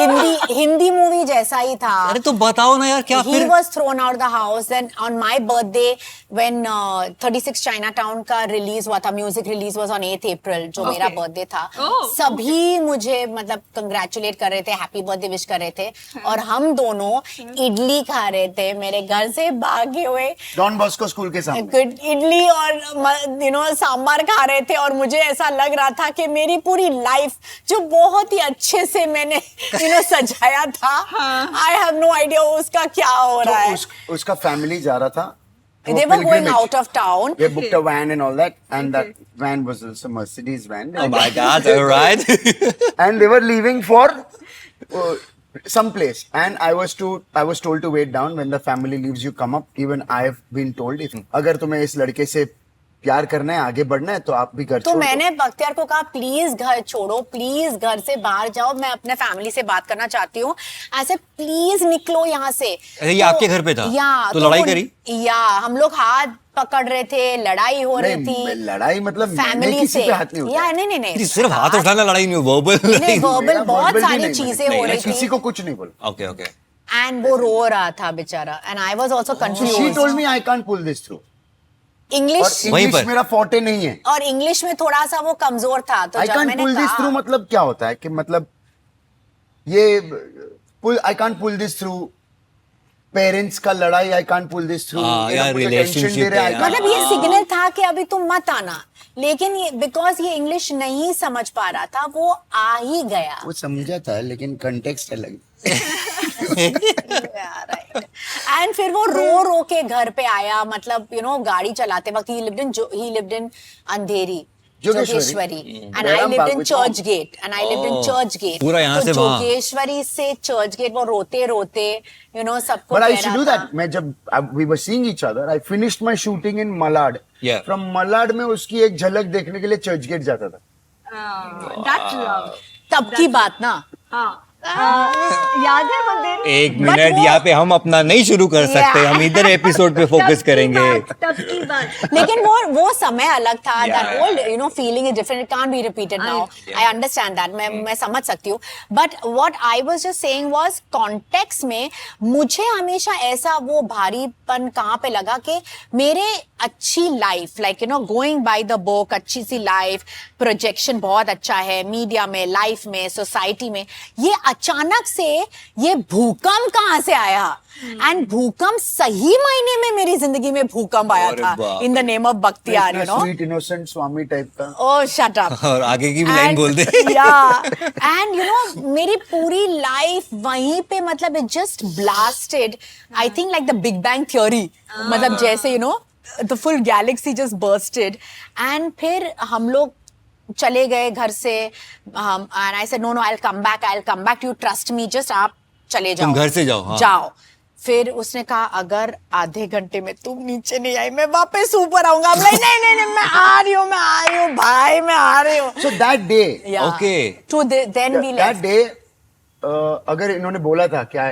movie. हिंदी movie जैसा ही था. अरे तो बताओ ना यार क्या He फिर was thrown out the house. Then on my birthday, when 36 Chinatown का release हुआ था, music release was on 8th April, जो मेरा birthday था. Oh, सभी मुझे मतलब congratulate कर रहे थे, happy birthday wish कर रहे थे, और हम दोनों इडली खा रहे थे मेरे घर से भागे हुए. डॉन बॉस्को स्कूल के सामने गुड इडली और सांबार खा रहे थे, और मुझे ऐसा लग रहा था कि मेरी पूरी लाइफ जो बहुत ही अच्छे से मैंने सजाया था, आई हैव नो आइडिया उसका क्या हो रहा है. तो उसका फैमिली जा रहा था. They were going out of town. They booked a van and all that, and that van was also Mercedes van. Oh my God, all right. And they were leaving for some place, and I was told to wait down. When the family leaves, you come up. Even I have been told, if अगर तुम्हें इस लड़के से प्यार करना है, आगे बढ़ना है, तो आप भी घर तो छोड़ दो. मैंने बख्तियार को कहा प्लीज घर छोड़ो, प्लीज घर से बाहर जाओ, मैं अपने फैमिली से बात करना चाहती हूँ, ऐसे प्लीज निकलो यहाँ से. अरे ये आपके घर पे था? या तो लड़ाई वो- करी? या हम लोग हाथ पकड़ रहे थे, लड़ाई हो रही नहीं, थी. लड़ाई मतलब मैंने फैमिली किसी से. पे हाथ नहीं उठाया. या नहीं सिर्फ हाथ उठाना लड़ाई नहीं वर्बल नहीं, verbal मेरा बहुत verbal भी सारी नहीं, चीजें मैंने हो रही किसी थी. को कुछ नहीं बोला. ओके ओके एंड वो रो रहा था बेचारा, and I was also So she confused. told me I can't pull this through. और इंग्लिश वहीं इंग्लिश पर? मेरा फोर्टे नहीं है. और इंग्लिश में थोड़ा सा वो कमजोर था, तो आई जब कांट मैंने पुल दिस थ्रू कहा मतलब क्या होता है कि मतलब ये pull I can't pull this through. Parents का लड़ाई I can't pull this through. हाँ, यार, relationship है, यार. मतलब ये सिग्नल था कि अभी तुम मत आना, लेकिन ये बिकॉज ये इंग्लिश नहीं समझ पा रहा था, वो आ ही गया. वो समझा था लेकिन कंटेक्स्ट अलग. एंड फिर वो रो रो के घर पे आया, मतलब गाड़ी चलाते वक्त ही lived in Andheri, Jogeshwari, and I lived in Churchgate, पूरा यहाँ से वहाँ. जोगेश्वरी से चर्च गेट वो रोते रोते सबको But I कह used to रहा do था. that. मैं जब we were seeing each other, I finished my shooting in Malad. Yeah. From Malad में उसकी एक झलक देखने के लिए चर्च गेट जाता था. That love. तब की बात ना. हाँ. याद है वो दिन? एक But मिनट वो- यहाँ पे हम अपना नहीं शुरू कर सकते, Yeah. हम इधर एपिसोड पे फोकस करेंगे. तब की बात. लेकिन वो समय अलग था. Yeah, that whole feeling is different, it can't be repeated now. I understand that, मैं समझ सकती हूँ. But what I was just saying was context में मुझे हमेशा ऐसा वो भारीपन कहाँ पे लगा कि मेरे अच्छी life, like going by the book, अच्छी सी लाइफ, प्रोजेक्शन बहुत अच्छा है मीडिया में, लाइफ में, सोसाइटी में, ये अचानक से ये भूकंप कहाँ से आया. एंड भूकंप सही मायने में मेरी जिंदगी में भूकंप आया अरे था, बाप in the name of Bakhtiyar, sweet innocent Swami type का. Oh, shut up. और आगे की भी लाइन बोल दे. And मेरी पूरी लाइफ वहीं पे मतलब it just blasted. I think like the Big Bang Theory. मतलब जैसे the full galaxy just bursted. And फिर हम लोग चले गए घर से. And I said no, I'll come back to you, trust me, just आप चले जाओ. तुम घर से जाओ, हाँ. जाओ. फिर उसने कहा अगर आधे घंटे में तुम नीचे नहीं आई, मैं वापस ऊपर आऊंगा. नहीं, मैं आ रही हूँ भाई, मैं आ रही हूँ. So that day, Yeah. Okay. Then we that left. day, अगर इन्होंने बोला था कि I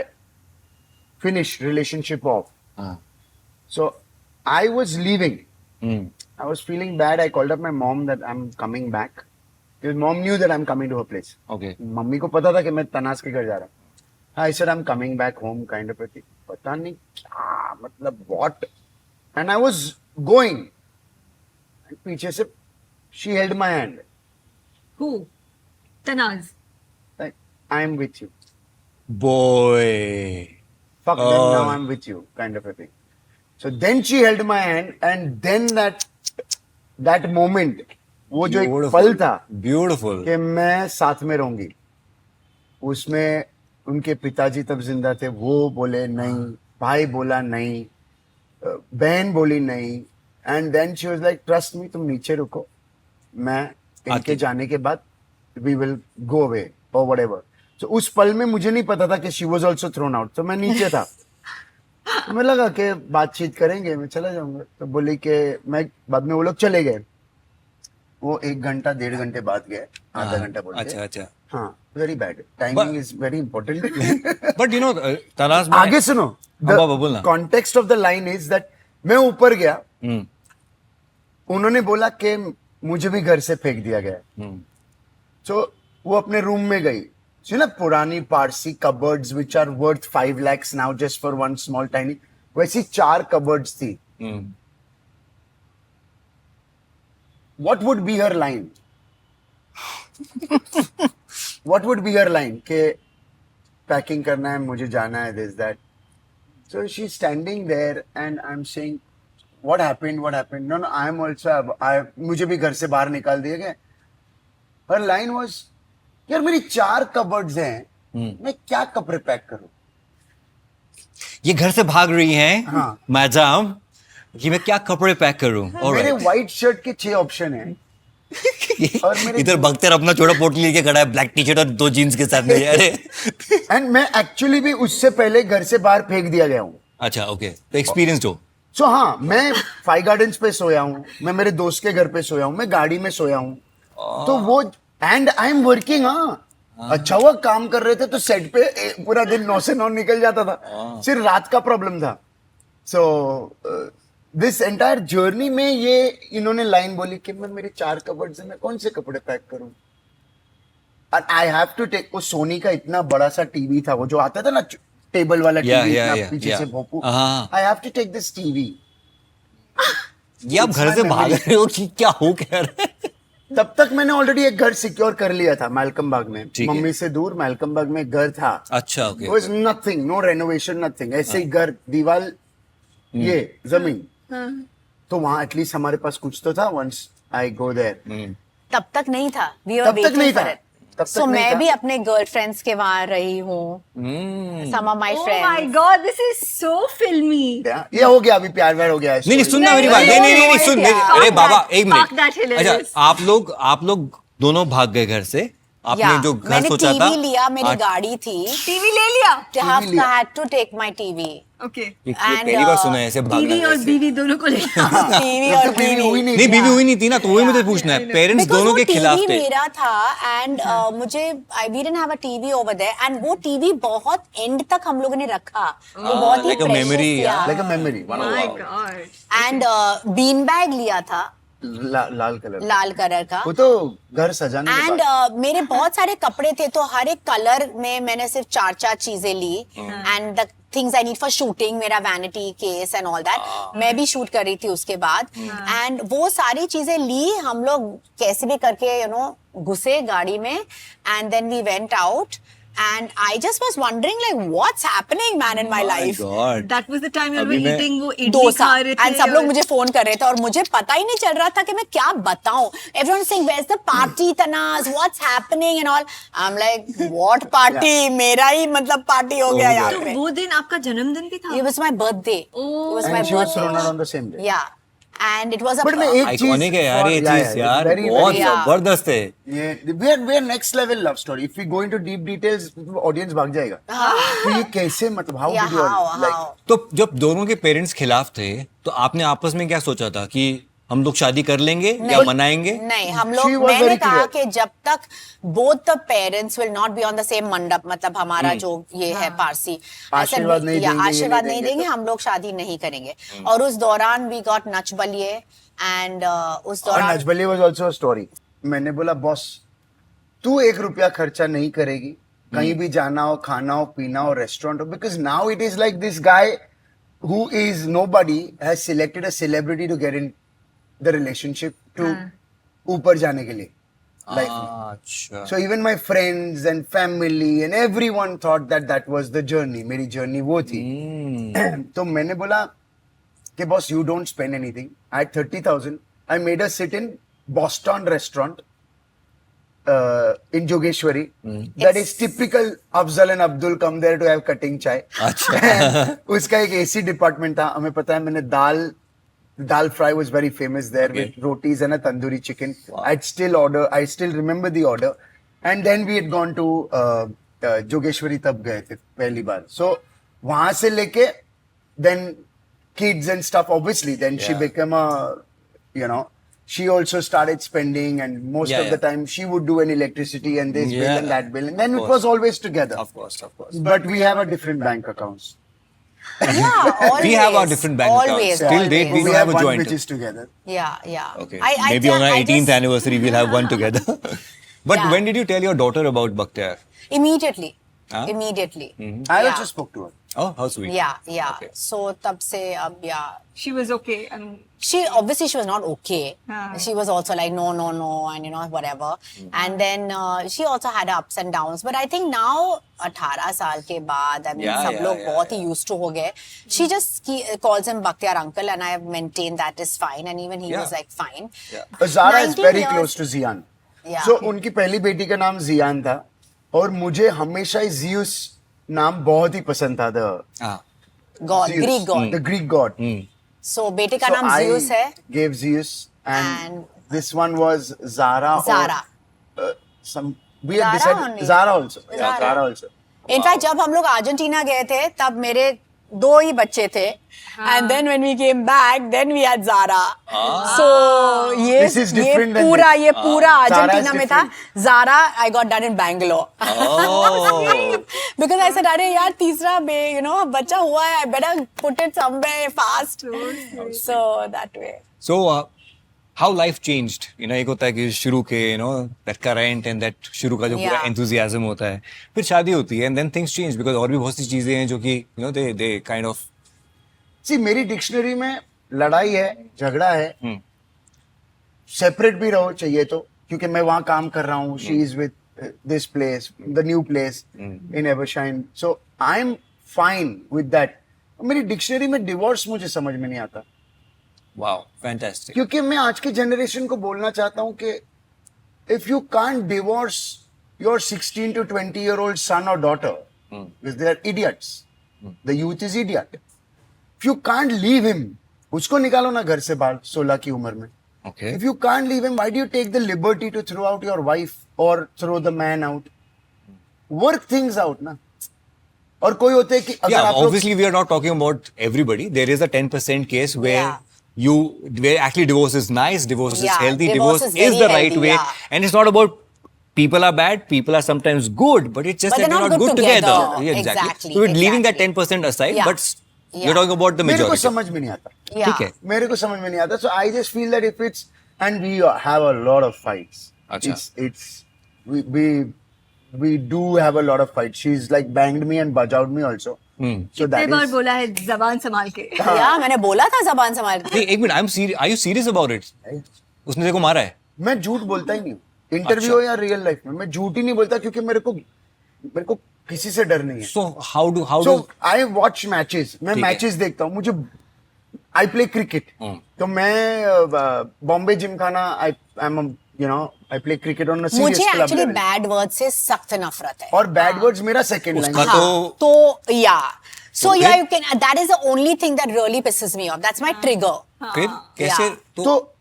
finish relationship off. So I was leaving. I was feeling bad. I called up my mom that I'm coming back. Because mom knew that I'm coming to her place. Okay. Mummy को पता था कि मैं तनास के घर जा रहा हूँ. I said I'm coming back home kind of a thing. पता नहीं क्या मतलब what. And I was going. And पीछे से she held my hand. Who? Tanaz. Like I'm with you. Boy. Fuck them, now I'm with you kind of a thing. So then she held my hand, and then that moment, वो जो एक पल था Beautiful. कि मैं साथ में रहूंगी, उसमें उनके पिताजी तब जिंदा थे, वो बोले नहीं, भाई बोला नहीं, बहन बोली नहीं, and then she was like trust me, तुम नीचे रुको, मैं इनके आती। जाने के बाद वी विल गो अवे और व्हाटएवर। तो उस पल में मुझे नहीं पता था कि she was also thrown out, तो मैं नीचे था। तो मैं लगा कि बातचीत करेंगे, मैं चला जाऊंगा। तो बोली कि मैं, बाद में वो लोग चले गए, वो 1 घंटा 1.5 घंटे बाद गए, आधा घंटा बोल अच्छा के। अच्छा। हाँ, very bad, timing is very important. But you know तराज में आगे सुनो, हाँ, बाबा बोलना। Context of the line is that मैं ऊपर गया, हम्म, उन्होंने बोला कि मुझे भी घर से फेंक दिया गया। हम्म। तो वो अपने रूम में गई, so, ना पुरानी Parsi cupboards which are worth 5 lakhs now just for one small tiny, वैसी 4 कबर्ड्स थी। Hmm. What would be her line? What would be her line? के पैकिंग करना है, मुझे जाना है, this that. So she's standing there and I'm saying, what happened? What happened? No, I am also, मुझे भी घर से बाहर निकाल दिए गए। Her line was, यार मेरी 4 कबर्ड्स हैं, मैं क्या कपड़े पैक करूं? ये घर से भाग रही हैं हाँ। मैडम, कि मैं क्या कपड़े पैक करूं। मेरे Alright. व्हाइट शर्ट के 6 ऑप्शन हैं। और मेरे- इधर बख्तर अपना छोटा पोटली लेके खड़ा है, ब्लैक टी शर्ट और 2 जीन्स के साथ में। अरे एंड मैं एक्चुअली भी उससे पहले घर से बाहर फेंक दिया गया हूँ। अच्छा ओके, तो एक्सपीरियंस हो। सो हाँ, मैं 5 गार्डन्स पे सोया हूँ, मैं मेरे दोस्त के घर पे सोया हूँ, मैं गाड़ी में सोया हूँ। तो वो, एंड आई एम वर्किंग। हाँ, अच्छा हुआ काम कर रहे थे तो सेट पे पूरा दिन 9 से 9 निकल जाता था, सिर्फ रात का प्रॉब्लम था। सो दिस एंटायर जर्नी में ये इन्होंने लाइन बोली कि मैं, मेरे 4 कबर्ड्स हैं, मैं कौन से कपड़े पैक करूं? और आई हैव टू टेक, वो सोनी का इतना बड़ा सा टीवी था, वो जो आता था ना टेबल वाला टीवी, पीछे से भोपू। हाँ। I have to take this TV. ये आप घर से भाग रहे हो कि क्या हो क्या रहा है? तब तक मैंने ऑलरेडी एक घर सिक्योर कर लिया था मैलकम बाग में, ठीक है। मम्मी से दूर मैलकम बाग में एक घर था। अच्छा okay. Was nothing, no renovation, nothing, ऐसे ही घर, दीवार, ये जमीन। तो वहां एटलीस्ट हमारे पास कुछ तो था। वंस आई गो देयर, तब तक नहीं था, we were तब तक waiting नहीं for था, it. तब तक So नहीं मैं था। भी अपने गर्लफ्रेंड्स के वहां रही हूँ, some of my Oh my friends. god, this is so filmy. ये हो गया, अभी प्यार व्यार हो गया है। नहीं नहीं, सुनना नहीं, मेरी बात। नहीं, नहीं नहीं नहीं, नहीं, सुन नहीं, मेरी- अरे fuck बाबा that, एक fuck that मिनट। hilarious. अच्छा, आप लोग दोनों भाग गए घर से, आपने Yeah, जो घर मैंने सोचा था। टीवी लिया, मेरी आज- गाड़ी थी, TV ले लिया. लिया। had to take my TV. Okay. ये And, पहली बार सुना है ऐसे भागना TV और घर से। बीवी दोनों को ले लिया. TV तब और तो बीवी बीवी। हुई नहीं नहीं थी। बीवी हुई नहीं थी ना, तो वही मुझे पूछना है, पेरेंट्स Because दोनों वो के खिलाफ TV थे। मेरा था एंड मुझे we didn't have a TV over there and वो TV बहुत एंड तक हम लोगों ने रखा, वो बहुत ही like a precious memory, था। Like a memory. My god. And bean bag लिया था लाल कलर, लाल कलर का। वो तो घर सजाने के एंड बाद। मेरे बहुत सारे कपड़े थे, तो हर एक कलर में मैंने सिर्फ 4 चीजें ली and the things I need for shooting, मेरा vanity case and all that, मैं भी शूट कर रही थी उसके बाद। एंड वो सारी चीजें ली, हम लोग कैसे भी करके घुसे गाड़ी में and then we went out and I just was wondering like what's happening man in my life. God, That was the time you अभी were मैं- eating वो इडली डोसा खा रहे थे. एंड सब लोग और- मुझे फोन कर रहे थे और मुझे पता ही नहीं चल रहा था कि मैं क्या बताऊं। Everyone saying where is the party Tanaaz, what's happening and all. I am like what party, मेरा ही मतलब पार्टी हो गया यहाँ तो पे। वो दिन आपका जन्मदिन भी था. It was my birthday. Oh. It was my And she was thrown out birthday. on the same day. Yeah. And it was a But मैं एक चीज आइकॉनिक है यार ये चीज यार, बहुत Yeah. जबरदस्त है। ये we are next level love story. If we go into deep details, audience भाग जाएगा। तो ये कैसे, मतलब how Yeah, did you all, like, how? तो जब दोनों के पेरेंट्स खिलाफ थे, तो आपने आपस में क्या सोचा था कि हम लोग शादी कर लेंगे या मनाएंगे? नहीं, हम She लोग, was मैंने very कहा clear. कि जब तक both the parents will not be on the same मंडप, मतलब हमारा जो ये है पारसी, ऐसा आशीर्वाद नहीं या देंगे, ये आशीर्वाद नहीं नहीं देंगे, देंगे, हम लोग शादी नहीं करेंगे। और उस दौरान we got Nach Baliye and उस और दौरान नजबली वाज आल्सो अ स्टोरी। मैंने बोला बॉस, तू 1 रुपया खर्चा नहीं करेगी, कहीं भी जाना हो, खाना हो, पीना हो, रेस्टोरेंट हो, because now it is like this guy who is nobody has selected a celebrity to get in the relationship to ऊपर जाने के लिए लाइफ में। अच्छा, So even my friends and family and everyone thought that that was the journey. मेरी journey वो थी। तो मैंने बोला कि boss, you don't spend anything. I had 30,000. I made her sit in Boston restaurant in Jogeshwari. That is typical Afzal and Abdul come there to have cutting chai. अच्छा. उसका एक AC डिपार्टमेंट था. हमें पता है, मैंने दाल fry was very famous there with rotis and a tandoori chicken. I still remember the order. And then we had gone to Jogeshwari, तब गए थे पहली बार. So वहां से लेके then kids and stuff, obviously then she became a, you know, she also started spending, and most of the time she would do an electricity and this bill and that bill, and then it was always together. Of course. But we have a different bank accounts. Yeah, always. We have our different bank accounts. Always, Till date, we always. don't have a one joint. which is together. Yeah. Okay. I Maybe on our I 18th just- anniversary, we'll have one together. But Yeah. when did you tell your daughter about Bakhtiar? Immediately. Huh? Immediately. I Yeah. also spoke to her. Oh, how sweet. Yeah. Okay. So तब से अब She was okay. I mean, she was not okay. Ah. She was also like no, and whatever. And then she also had her ups and downs. But I think now 18 साल के बाद, I mean, सब लोग बहुत ही used to हो गए. She just calls him Bakhtiar uncle, and I have maintained that is fine. And even he was like fine. Zara is 19 very years. close to Zian. Yeah. So उनकी पहली बेटी का नाम जियान था, और मुझे हमेशा ही जियस नाम बहुत ही पसंद था. Ah. God, Greek God. The Greek god. So बेटे का So नाम Zeus है. I gave Zeus, and And- this one was Zara. Zara. Or, some we had Zara decided only. Zara also. Yeah, Zara. Zara also. In fact जब हम लोग अर्जेंटीना गए थे तब मेरे 2 ही बच्चे थे. And then when we came back, then we had Zara. So This is different than पूरा this. ये पूरा Zara is अर्जेंटीना में था. different. Zara I got done in Bangalore. Oh. Because I said अरे यार तीसरा बच्चा हुआ है, I better put it somewhere fast. So that way. So, how life changed? एक होता है कि शुरू के that current and that शुरू का जो पूरा Yeah. enthusiasm होता है, फिर शादी होती है and then things change because और भी बहुत सी चीजें हैं जो कि they kind of See, मेरी डिक्शनरी में लड़ाई है, झगड़ा है, सेपरेट भी रहो चाहिए तो, क्योंकि मैं वहां काम कर रहा हूँ. She is with this place, the new place in Evershine. So I am fine with that. मेरी डिक्शनरी में डिवोर्स मुझे समझ में नहीं आता, wow, fantastic. क्योंकि मैं आज की जनरेशन को बोलना चाहता हूँ कि if you can't divorce your 16 to 20-year-old son or daughter, because they are idiots, the youth is idiot. If you can't leave him, उसको निकालो ना घर से बाहर 16 की उम्र में. Okay. If you can't leave him, why do you take the liberty to throw out your wife or throw the man out? Work things out ना. और कोई होते हैं कि अगर Yeah, आप लोग obviously we are not talking about everybody. There is a 10% case where Yeah. where actually divorce is nice, divorce is Yeah, healthy, divorce divorce is is very the right healthy, way, yeah. and it's not about people are bad, people are sometimes good, but it's just But that they're they're not not good good together. together. Yeah, Exactly, So we're leaving that exactly. 10% aside, Yeah. but Yeah. we're talking about the मेरे को majority. समझ में नहीं आता. Yeah. ठीक है. मेरे को समझ में नहीं आता. So I just feel that if it's, and we have a lot of fights. अच्छा. It's we do have a lot of fights. She's like banged me and bajawed me also. So कितने that बार is. बोला है जबान संभाल के. या मैंने बोला था जबान संभाल के. नहीं, एक minute, I'm serious. Are you serious about it? उसने देखो मारा है. मैं झूठ बोलता ही नहीं. इंटरव्यू हो या रियल लाइफ में मैं झूठ ही नहीं बोलता, क्योंकि मेरे को किसी से डर नहीं है. So how do So I watch matches. मैं ठीक है. मैचेस देखता हूँ. मुझे I play cricket. तो मैं Bombay Gymkhana I play cricket on a serious मुझे club actually level. Bad word से सख्त नफरत है. और बैड वर्ड्स मेरा सेकंड लाइन. उसका तो या so तो yeah, फिर- you can, that is the only thing that really pisses me off. That's my trigger. फिर कैसे Yeah. तो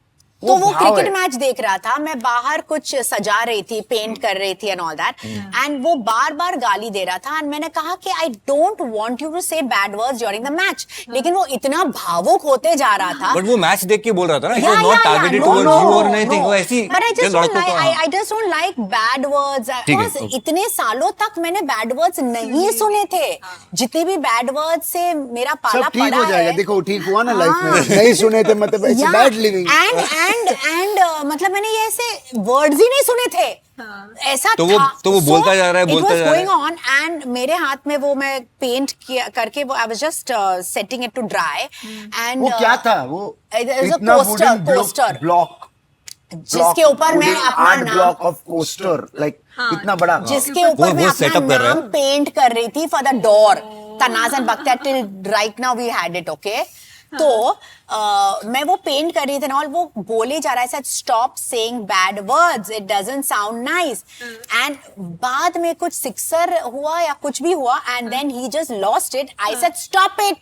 तो वो भाव क्रिकेट है. मैच देख रहा था, मैं बाहर कुछ सजा रही थी, पेंट कर रही थी एंड ऑल दैट, एंड वो बार बार गाली दे रहा था. एंड मैंने कहा कि I don't want you to say bad words during the match, लेकिन वो इतना भावुक होते जा रहा था. बट वो मैच देख के बोल रहा था ना, it Yeah, was not yeah, yeah. targeted No, towards no, you or anything. no. वो ऐसी But I just चल don't लड़कों like, का- I just don't like bad words. ठीक है, Because okay. इतने सालों तक मैंने बैड वर्ड्स नहीं सुने थे. जितने भी बैड वर्ड्स से मेरा पाला सब ठीक पड़ा हो जाएगा. है. देखो ठीक हुआ ना लाइफ में. नहीं सुने थे मतलब ऐसे बैड लिविंग. एंड मतलब मैंने ये ऐसे वर्ड्स ही नहीं सुने थे. ऐसा तो वो- था. तो वो बोलता जा रहा है, बोलता जा रहा है. ऑन एंड मेरे हाथ में वो मैं पेंट करके वो I was just setting it to dry. And वो क्या था वो? इतना वुडन कोस्टर ब्लॉक जिसके ऊपर मैं अपना आर्ट नाम, ब्लॉक ऑफ कोस्टर लाइक इतना बड़ा. जिसके ऊपर मैं वो अपना setup कर रहा है. नाम पेंट कर रही थी for the door. Tanaaz and Bakhtiyar till right now we had it. Okay, तो मैं वो पेंट कर रही थी ना, और वो बोले जा रहा है stop saying bad words, it doesn't sound nice, and बाद में कुछ सिक्सर हुआ या कुछ भी हुआ, and then he just lost it, I said stop it,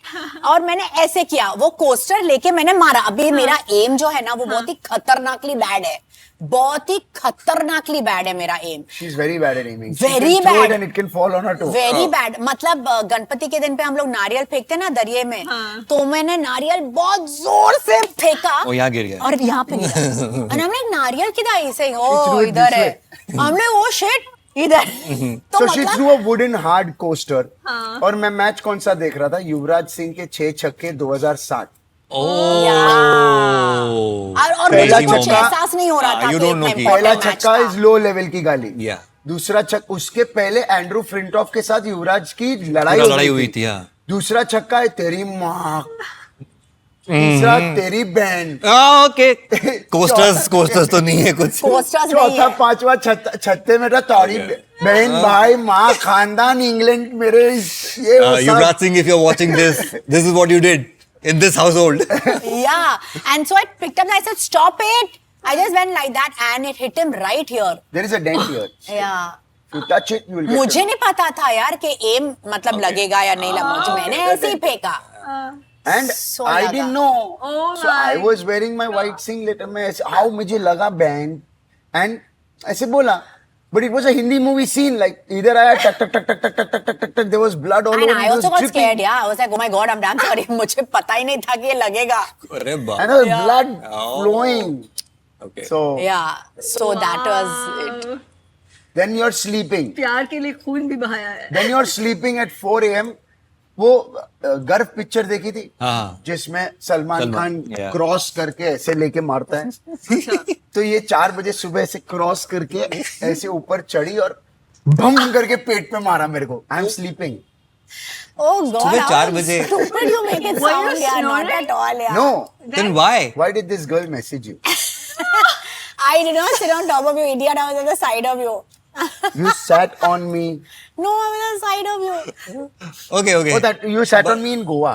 और मैंने ऐसे किया, वो कोस्टर लेके मैंने मारा। अभी मेरा एम जो है ना वो बहुत ही खतरनाकली बैड है, बहुत ही खतरनाकली बैड है मेरा M, She's very bad at aiming. Very She can throw bad. it and it can fall on her toe. Very bad. मतलब गणपति के दिन पे हम लोग नारियल फेंकते ना दरिये में, तो मैंने नारियल बहुत जोर से फेंका, वो यहाँ गिर गया। और यहाँ पे गिरा, और हमने नारियल किधर ऐसे She ओ threw it इधर this है, way. हमने वो शिट इधर, तो So she मतलब threw a wooden hard coaster. और मैं मैच कौन सा देख रहा था? युवराज सिंह के 6 छक्के 2007. और पहला मुझे कुछ छक्का- एहसास नहीं हो रहा था you कि don't know इतना कि- पहला important match छक्का था। इज लो लेवल की गाली. Yeah. दूसरा छक्का, उसके पहले एंड्रू फ्लिंटॉफ के साथ युवराज की लड़ाई हुई थी, हाँ। दूसरा छक्का है तेरी माँ, तीसरा तेरी बहन, ओके, कोस्टर्स तो नहीं है कुछ। पोस्टर्स नहीं चौथा है। पांचवा छत्ते में था तारी बहन भाई माँ खानदान इंग्लैंड मेरे ये वो सब. Yuvraj Singh, if you're watching this is what you did in this household. Yeah, and so I picked up and I said, "Stop it!" I just went like that, and it hit him right here. There is a dent here. Yeah. If you touch it, you will get मुझे it. नहीं पता था यार कि एम मतलब लगेगा या नहीं लगा, मुझे मैंने ऐसे ही फेंका। And So I लगा। didn't know. Oh So I my. was wearing my white singlet and मैं ऐसे how मुझे लगा band and ऐसे बोला. But it was a Hindi movie scene, like इधर आया टक टक टक टक टक टक टक टक टक, there was blood all And over. I it was also got dripping. scared, yeah. I was like, oh my god, I'm damn sorry. मुझे पता ही नहीं था कि ये लगेगा। अरे And बाप। there was Yeah. blood Oh. flowing. Okay. So Yeah, so that was it. then you're sleeping. प्यार के लिए खून भी बहाया है. Then you're sleeping at 4 a.m. वो गर्व पिक्चर देखी थी हाँ। जिसमें सलमान खान yeah. क्रॉस करके ऐसे लेके मारता है. तो ये 4 बजे सुबह से क्रॉस करके ऐसे ऊपर चढ़ी और बम करके पेट पे मारा मेरे को. I am sleeping. Oh god, सुबह how 4 बजे। stupid you make it Were you sound, yeah, not snoring? at all, yeah. No. Then why? Why did this girl message you? I did not sit on top of you, idiot. I was on the side of you. You sat on me. No, I was on the side of you. Okay. Oh, that you sat on me in Goa.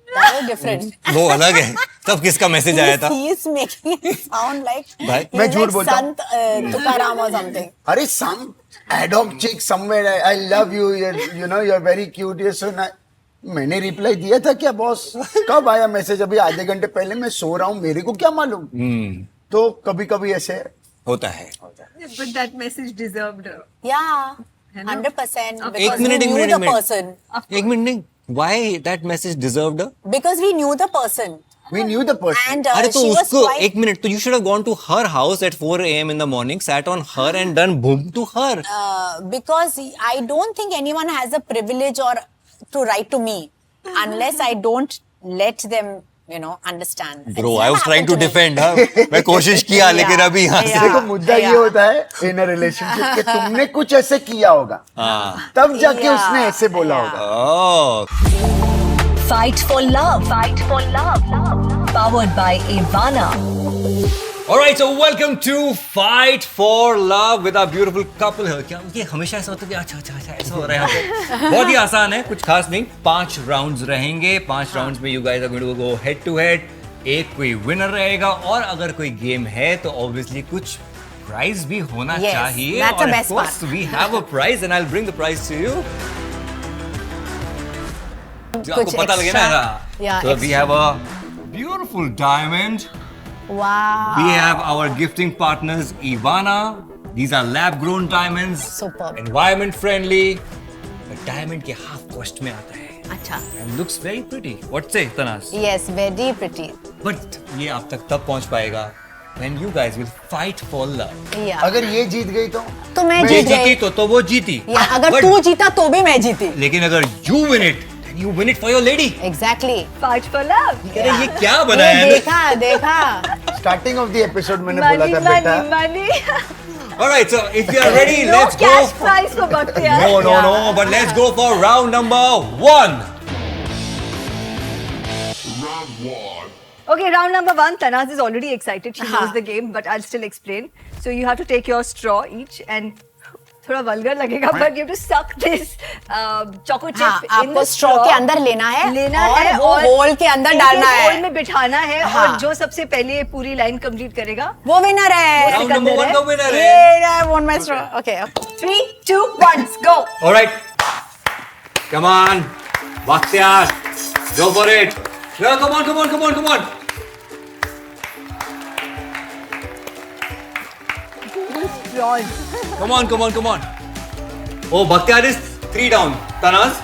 That was different. वो अलग है। तब किसका मैसेज आया था? He is making it sound like भाई, he's मैं like झूठ बोलता हूँ। Sant Tukaram or something. अरे some ad hoc chick somewhere. I love you. You know you're very cute. You're so nice. मैंने रिप्लाई दिया था क्या बॉस? कब आया मैसेज? अभी आधे घंटे पहले. मैं सो रहा हूँ, मेरे को क्या मालूम. तो कभी कभी ऐसे होता है। But that message deserved her. Yeah, 100%. एक Because we minute knew the person. एक मिनट नहीं। Why that message deserved her? Because we knew the person. we knew the person. And अरे तो she was उसको quite... एक मिनट, तो you should have gone to her house at 4 a.m. in the morning, sat on her and done boom to her. Because I don't think anyone has the privilege or to write to me unless I don't let them, understand. Bro, It's I never was trying to happened me. defend her. मैं कोशिश किया, लेकिन Yeah. अभी यहाँ से। Yeah. देखो मुद्दा ये Yeah. होता है इन अ रिलेशनशिप कि तुमने कुछ ऐसे किया होगा, तब जाके Yeah. उसने ऐसे बोला Yeah. होगा. Oh. Fight for love. Fight for love. Powered by Ivana. Alright, so welcome to Fight for Love with our beautiful couple here. क्या ये हमेशा ऐसा होता है कि अच्छा ऐसा हो रहा है यहाँ पे? बहुत ही आसान है, कुछ खास नहीं. 5 राउंड्स रहेंगे. 5 राउंड्स में you guys are going to go head to head. एक कोई विनर रहेगा, और अगर कोई गेम है तो obviously कुछ प्राइज भी होना Yes, चाहिए. that's the और of best course part. we have a prize and I'll bring the prize to you. जो आपको कुछ पता लगे extra. ना. Yeah, So we extra. have a beautiful diamond. Wow. We have our gifting partners Ivana. These are lab-grown diamonds. Superb. Environment friendly. The diamond के half cost में आता है. अच्छा. And looks very pretty. What say, Tanas? Yes, very pretty. But ये आप तक तब पहुंच पाएगा when you guys will fight for love. Yeah. अगर ये जीत गई तो मैं ये जीत जीती गई. तो वो जीती. या अगर But- तू जीता तो भी मैं जीती. लेकिन अगर you win it, then you win it for your lady. Exactly. Fight for love. अरे ये क्या बनाया ये है? देखा. स्टार्टिंग ऑफ द एपिसोड मैंने Money, बोला था बेटा. money, money. Alright, so if you are ready, No let's go. cash prize for Bhaktiyar. No, but let's go for round number 1. Okay, round number 1. Tanaz is already excited. She हाँ. knows the game, but I'll still explain. So you have to take your straw each and थोड़ा वल्गर लगेगा, but you have to suck this choco chip हाँ, in आपको the स्ट्रॉ के अंदर लेना है और वो और होल के अंदर डालना होल है, में बिठाना है, हाँ। और जो सबसे पहले ये पूरी लाइन कंप्लीट करेगा वो विनर है। राउंड नंबर 1 का विनर है। ये I want my straw. Okay. 3, 2, 1, go. Alright, come on Bakhtiyar, go for it, come on come on come on come on. Come on, come on, come on. Oh, Bhaktiyar is 3 down. Tanaz,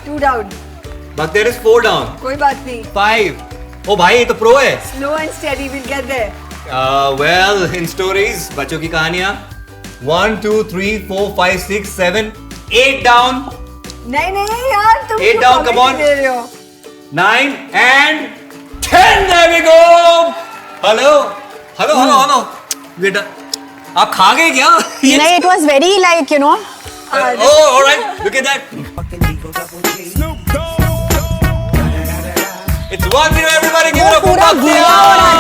2 down. Bhaktiyar is 4 down. कोई बात नहीं. 5. Oh भाई ये तो प्रो है. Slow and steady, we'll get there. Well, in stories, बच्चों की कहानियां. 1, 2, 3, 4, 5, 6, 7, 8 down. नहीं यार, तुम 8 down, come on. दे रहे हो. 9 and 10. There we go. Hello. बेटा, आप खा गए क्या? नहीं, it was very like you know. Oh, all right. Look at that. It's 1-0. Everybody give it up for पूरा गीला हो रहा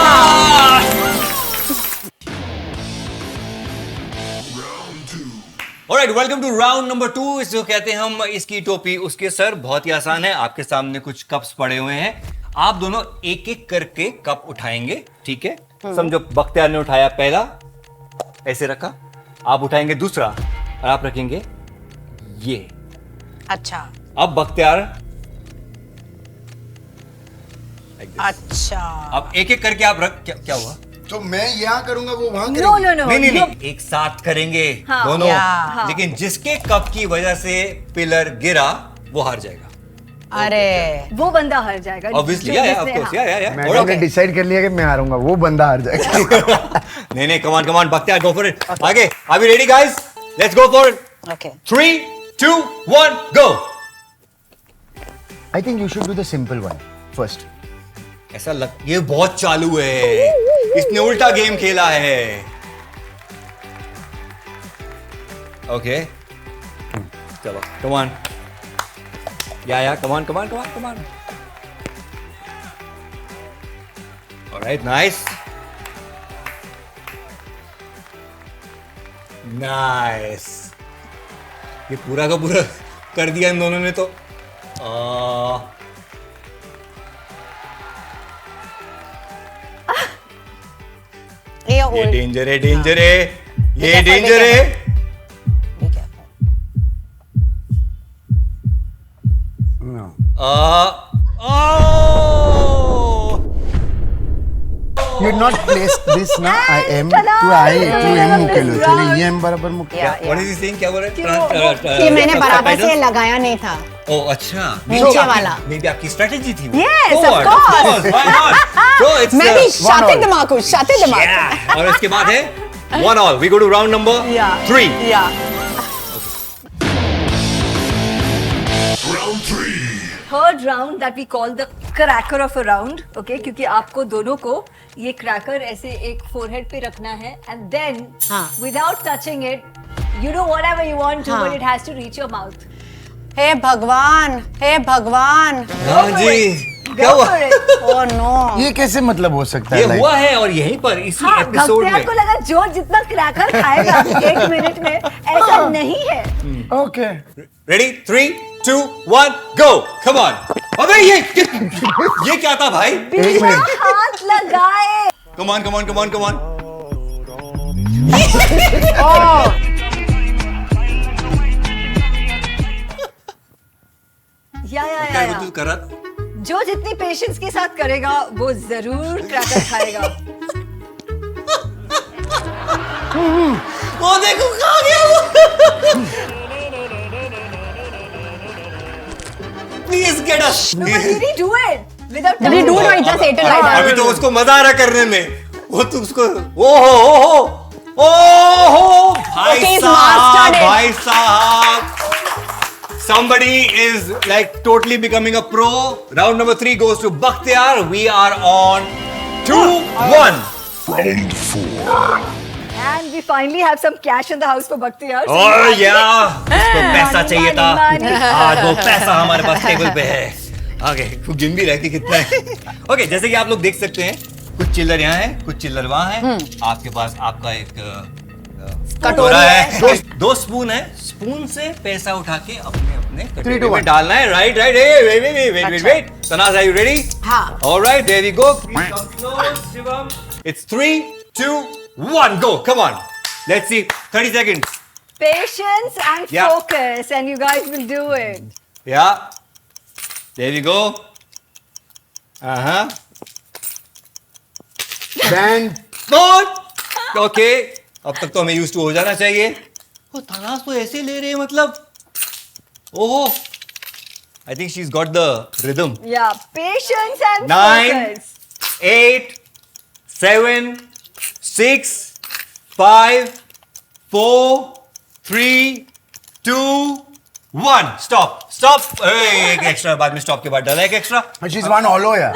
Alright, welcome to round number 2. इसको कहते हैं हम इसकी टोपी उसके सर. बहुत ही आसान है. आपके सामने कुछ कप्स पड़े हुए हैं. आप दोनों एक एक करके कप उठाएंगे. ठीक है? समझो बख्तियार ने उठाया पहला, ऐसे रखा. आप उठाएंगे दूसरा और आप रखेंगे ये. अच्छा. अब बख्तियार अच्छा. अब एक एक करके आप रख. क्या हुआ? तो मैं यहाँ करूंगा, वो वहाँ No, करेंगे। no. नहीं, एक साथ करेंगे दोनों. या. लेकिन जिसके कप की वजह से पिलर गिरा वो हार जाएगा. अरे वो बंदा हार जाएगा. Obviously, जो yeah, जिसने- of course, हाँ. yeah. मैंने डिसाइड कर लिया कि मैं हारूंगा, वो बंदा हार जाएगा। नहीं, come on, Bakhtiyar, go for it. आगे, are we ready, guys? Let's go for it. okay. 3, 2, 1, go. I think you should do the simple one first. ऐसा ये बहुत चालू है. इसने उल्टा गेम खेला है. Okay. चलो, come on. Yeah, come on. All right, nice. ये पूरा का पूरा कर दिया इन दोनों ने तो. ये डेंजर है. ये डेंजर है. No. You had not placed this ना. I am to M मुकेलो. चलिए ये M बराबर मुकेलो. What is he saying? क्या बोल रहे ये मैंने बराबर से लगाया नहीं था. ओह अच्छा. नीचे वाला. मे बी आपकी स्ट्रेटेजी थी वो. Yes, Go of on, course. Why not? So it's मैं भी शातिर all. दिमाग हूँ, शातिर दिमाग. yeah. और इसके बाद है 1-1. We go to round number 3. Yeah. Third round that we call the cracker of a round, okay? क्योंकि आपको दोनों को ये क्रैकर ऐसे एक forehead पे रखना है, and then हाँ. without touching it, you do whatever you want to, हाँ. but it has to reach your mouth. हे भगवान. हाँ जी. क्या Go हुआ? for it. Oh no. ये कैसे मतलब हो सकता ये है? हुआ है और यहीं पर इसी हाँ, एपिसोड बख्तियार में. को लगा जो जितना क्रैकर खाएगा 1 मिनट में, ऐसा नहीं है. Okay. Ready? 3, 2, 1, go. Come on. अबे ये क्या था भाई? बिना हाथ लगाए. Come on. क्या तू कर रहा था? जो जितनी पेशेंस के साथ करेगा वो जरूर क्रैकर खाएगा. वो देखो खा गया वो. Please get us. No, but did he do it? Without Did he do it or he just ate it like that? अभी तो उसको मजा आ रहा करने में. वो तो उसको ओहो भाई Okay, he's साहब mastered it. भाई साहब. Somebody is like totally becoming a pro. Round number 3 goes to Bhaktiyar. We are on 2-1. And we finally have some cash in the house for Bhaktiyar. So Oh we have yeah, उसको पैसा चाहिए था. money. आज वो पैसा हमारे पास टेबल पे है. आगे गिन भी रहे कि कितना है. ओके, जैसे कि आप लोग देख सकते हैं, कुछ चिल्लर यहाँ है, कुछ चिल्लर वहाँ है. आपके पास आपका एक कटोरी है। दो स्पून है, स्पून से पैसा उठा के अपने अपने 3 कटोरे to में 1. डालना है। Right right, wait Tanaaz, are you ready? हाँ। Alright, there we go. Shivam, it's 3, 2, 1 go, come on, let's see, 30 seconds. Patience and Yeah. focus, and you guys will do it. Yeah, there we go. Uh-huh. Band. Okay, अब तक तो हमें यूज टू हो जाना चाहिए। वो तनाज तो ऐसे ले रहे हैं, मतलब ओहो, I think she is got the rhythm. Yeah, patience and 9, focus. 8, 7, 6, 5, 4, 3, 2, 1 stop. एक एक्स्ट्रा बाद में, स्टॉप के बाद डाला एक extra. She's one hollow here.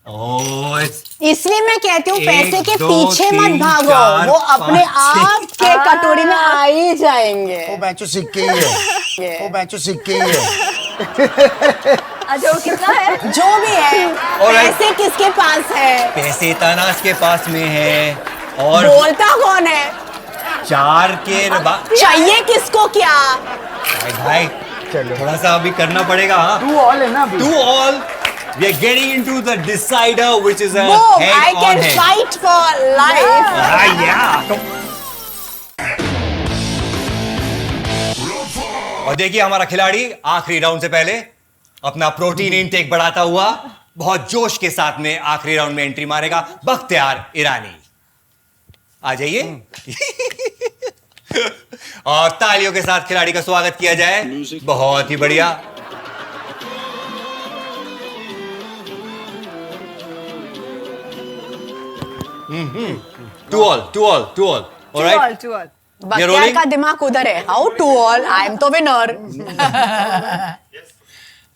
Oh, it's इसलिए मैं कहती हूँ पैसे के 1, 2, पीछे मत 3, भागो, 4, वो अपने 5, आप के कटोरी में आ ही जाएंगे। वो बैंचो सिक्के ही है। वो बैंचो सिक्के ही है। अच्छा, वो कितना है? जो भी है, Alright. पैसे किसके पास है? पैसे तनाज के पास में है, और बोलता कौन है? 4 के चाहिए किसको क्या? भाई चलो। थोड़ा सा अभी करना पड़ेगा। हाँ, 2 all है ना अभी? 2 all. We are getting into the decider, which is a Boom, head I on can head. fight for life. Yeah. और देखिए, हमारा खिलाड़ी आखिरी राउंड से पहले अपना प्रोटीन इनटेक बढ़ाता हुआ बहुत जोश के साथ में आखिरी राउंड में एंट्री मारेगा। बख्तियार ईरानी, आ जाइए। और तालियों के साथ खिलाड़ी का स्वागत किया जाए। बहुत ही बढ़िया। Two all. All right. Two all. Bakhtiyar rolling? का दिमाग उधर है। How to all? I am तो winner.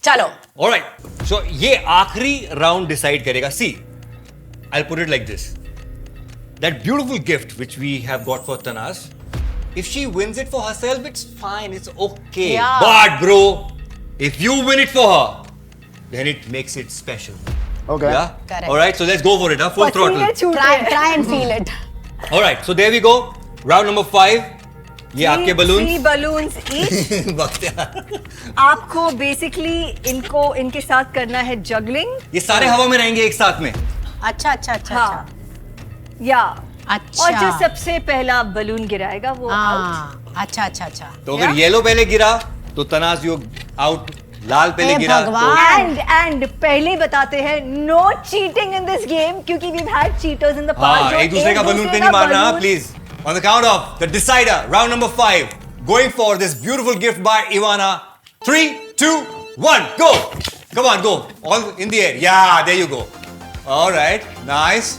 चलो। All right. So ये आखिरी राउंड डिसाइड करेगा। See, I'll put it like this. That beautiful gift which we have got for Tanaz, if she wins it for herself, it's fine, it's okay. Yeah. But bro, if you win it for her, then it makes it special. Okay. Yeah. Correct. All right. So let's go for it. Huh? Full पसीने throttle. छूटे Try, हैं. try and feel it. All right. So there we go. Round number 5. ये आपके बलून। 3 balloons each. बख्तियार, आपको बेसिकली इनके साथ करना है जगलिंग। ये सारे हवा में रहेंगे एक साथ में। अच्छा अच्छा अच्छा हाँ, या अच्छा। और जो सबसे पहला बलून गिराएगा वो आउट। हाँ, अच्छा अच्छा अच्छा। तो अगर येलो पहले गिरा तो तनाज यू आउट, लाल पहले हे गिरा भगवान। एंड पहले बताते हैं, no cheating in this game, क्योंकि we had cheaters in the तो हाँ, पास्ट। एक दूसरे का बलून पे नहीं मारना, please. On the count of the decider, round number 5, going for this beautiful gift by Ivana. 3, 2, 1 go. Come on, go all in the air. Yeah there you go. Alright, nice.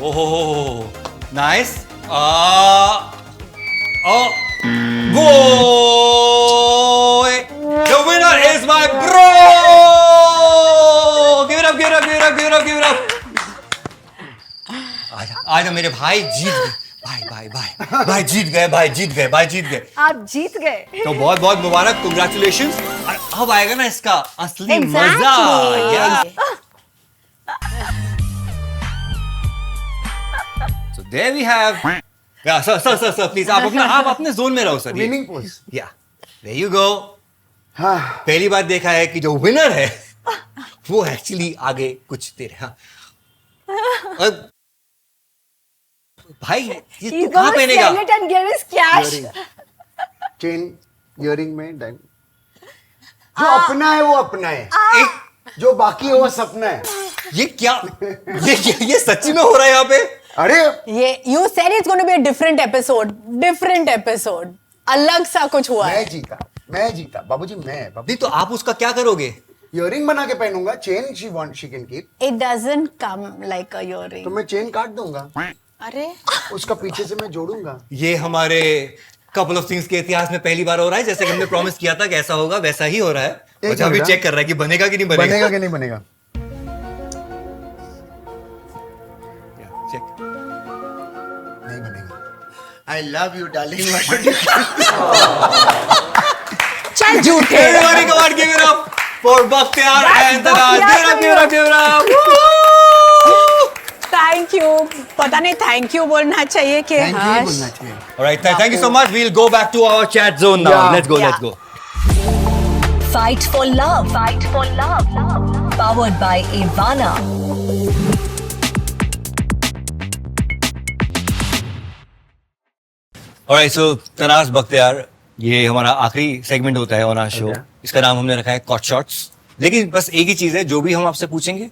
ओहो, nice. Boy, the winner is my bro. Give it up, give it up, give it up, give it up, give it up. आजा मेरे भाई, जीत गए। भाई जीत गए, भाई जीत गए। आप जीत गए। तो बहुत बहुत मुबारक, कंग्रेचुलेशंस। अब आएगा ना इसका असली Exactly. मजा। Yeah. So there we have. Yeah, sir, please, आप अपने जोन में रहो sir. Winning pose. Yeah, there you go. हाँ. पहली बार देखा है कि जो विनर है वो एक्चुअली आगे कुछ देर। हाँ, भाई ये तू कहाँ पहनेगा? Sell it and get his cash. Chain, earring में डायमंड। जो अपना है वो अपना है, एक जो बाकी है वो सपना है। ये क्या, ये सच्ची में हो रहा है यहाँ पे? अरे ये you said it's going to be a different episode. अलग सा कुछ हुआ है। मैं जीता बाबूजी, मैं नहीं तो आप उसका क्या करोगे? इयरिंग बना के पहनूंगा। Chain she can keep. It doesn't come like a earring. तो मैं चेन काट दूंगा, अरे उसका पीछे से मैं जोड़ूंगा। ये हमारे कपल ऑफ थिंग्स के इतिहास में पहली बार हो रहा है। जैसे कि हमने प्रॉमिस किया था कि ऐसा होगा, वैसा ही हो रहा है। एक अच्छा, अभी मिनट, चेक कर रहा है कि बनेगा कि नहीं बनेगा। बनेगा कि नहीं बनेगा। चेक। नहीं बनेगा। आई लव यू डार्लिंग। चल झूठे। Everybody come on, give it up for Bakhtiar and Tanaz. Give it up. Thank you. you. पता नहीं thank you बोलना चाहिए कि Thank you हाँ. बोलना चाहिए. All right, thank you so much. We'll go back to our chat zone now. Yeah. Let's go. Yeah. Let's go. Fight for love. Fight for love. Powered by Ivana. Alright, so Tanaz Bakhtiyar, ये हमारा आखिरी सेगमेंट होता है ऑन आवर शो. Okay. इसका नाम हमने रखा है कॉट शॉट्स. लेकिन बस एक ही चीज है, जो भी हम आपसे पूछेंगे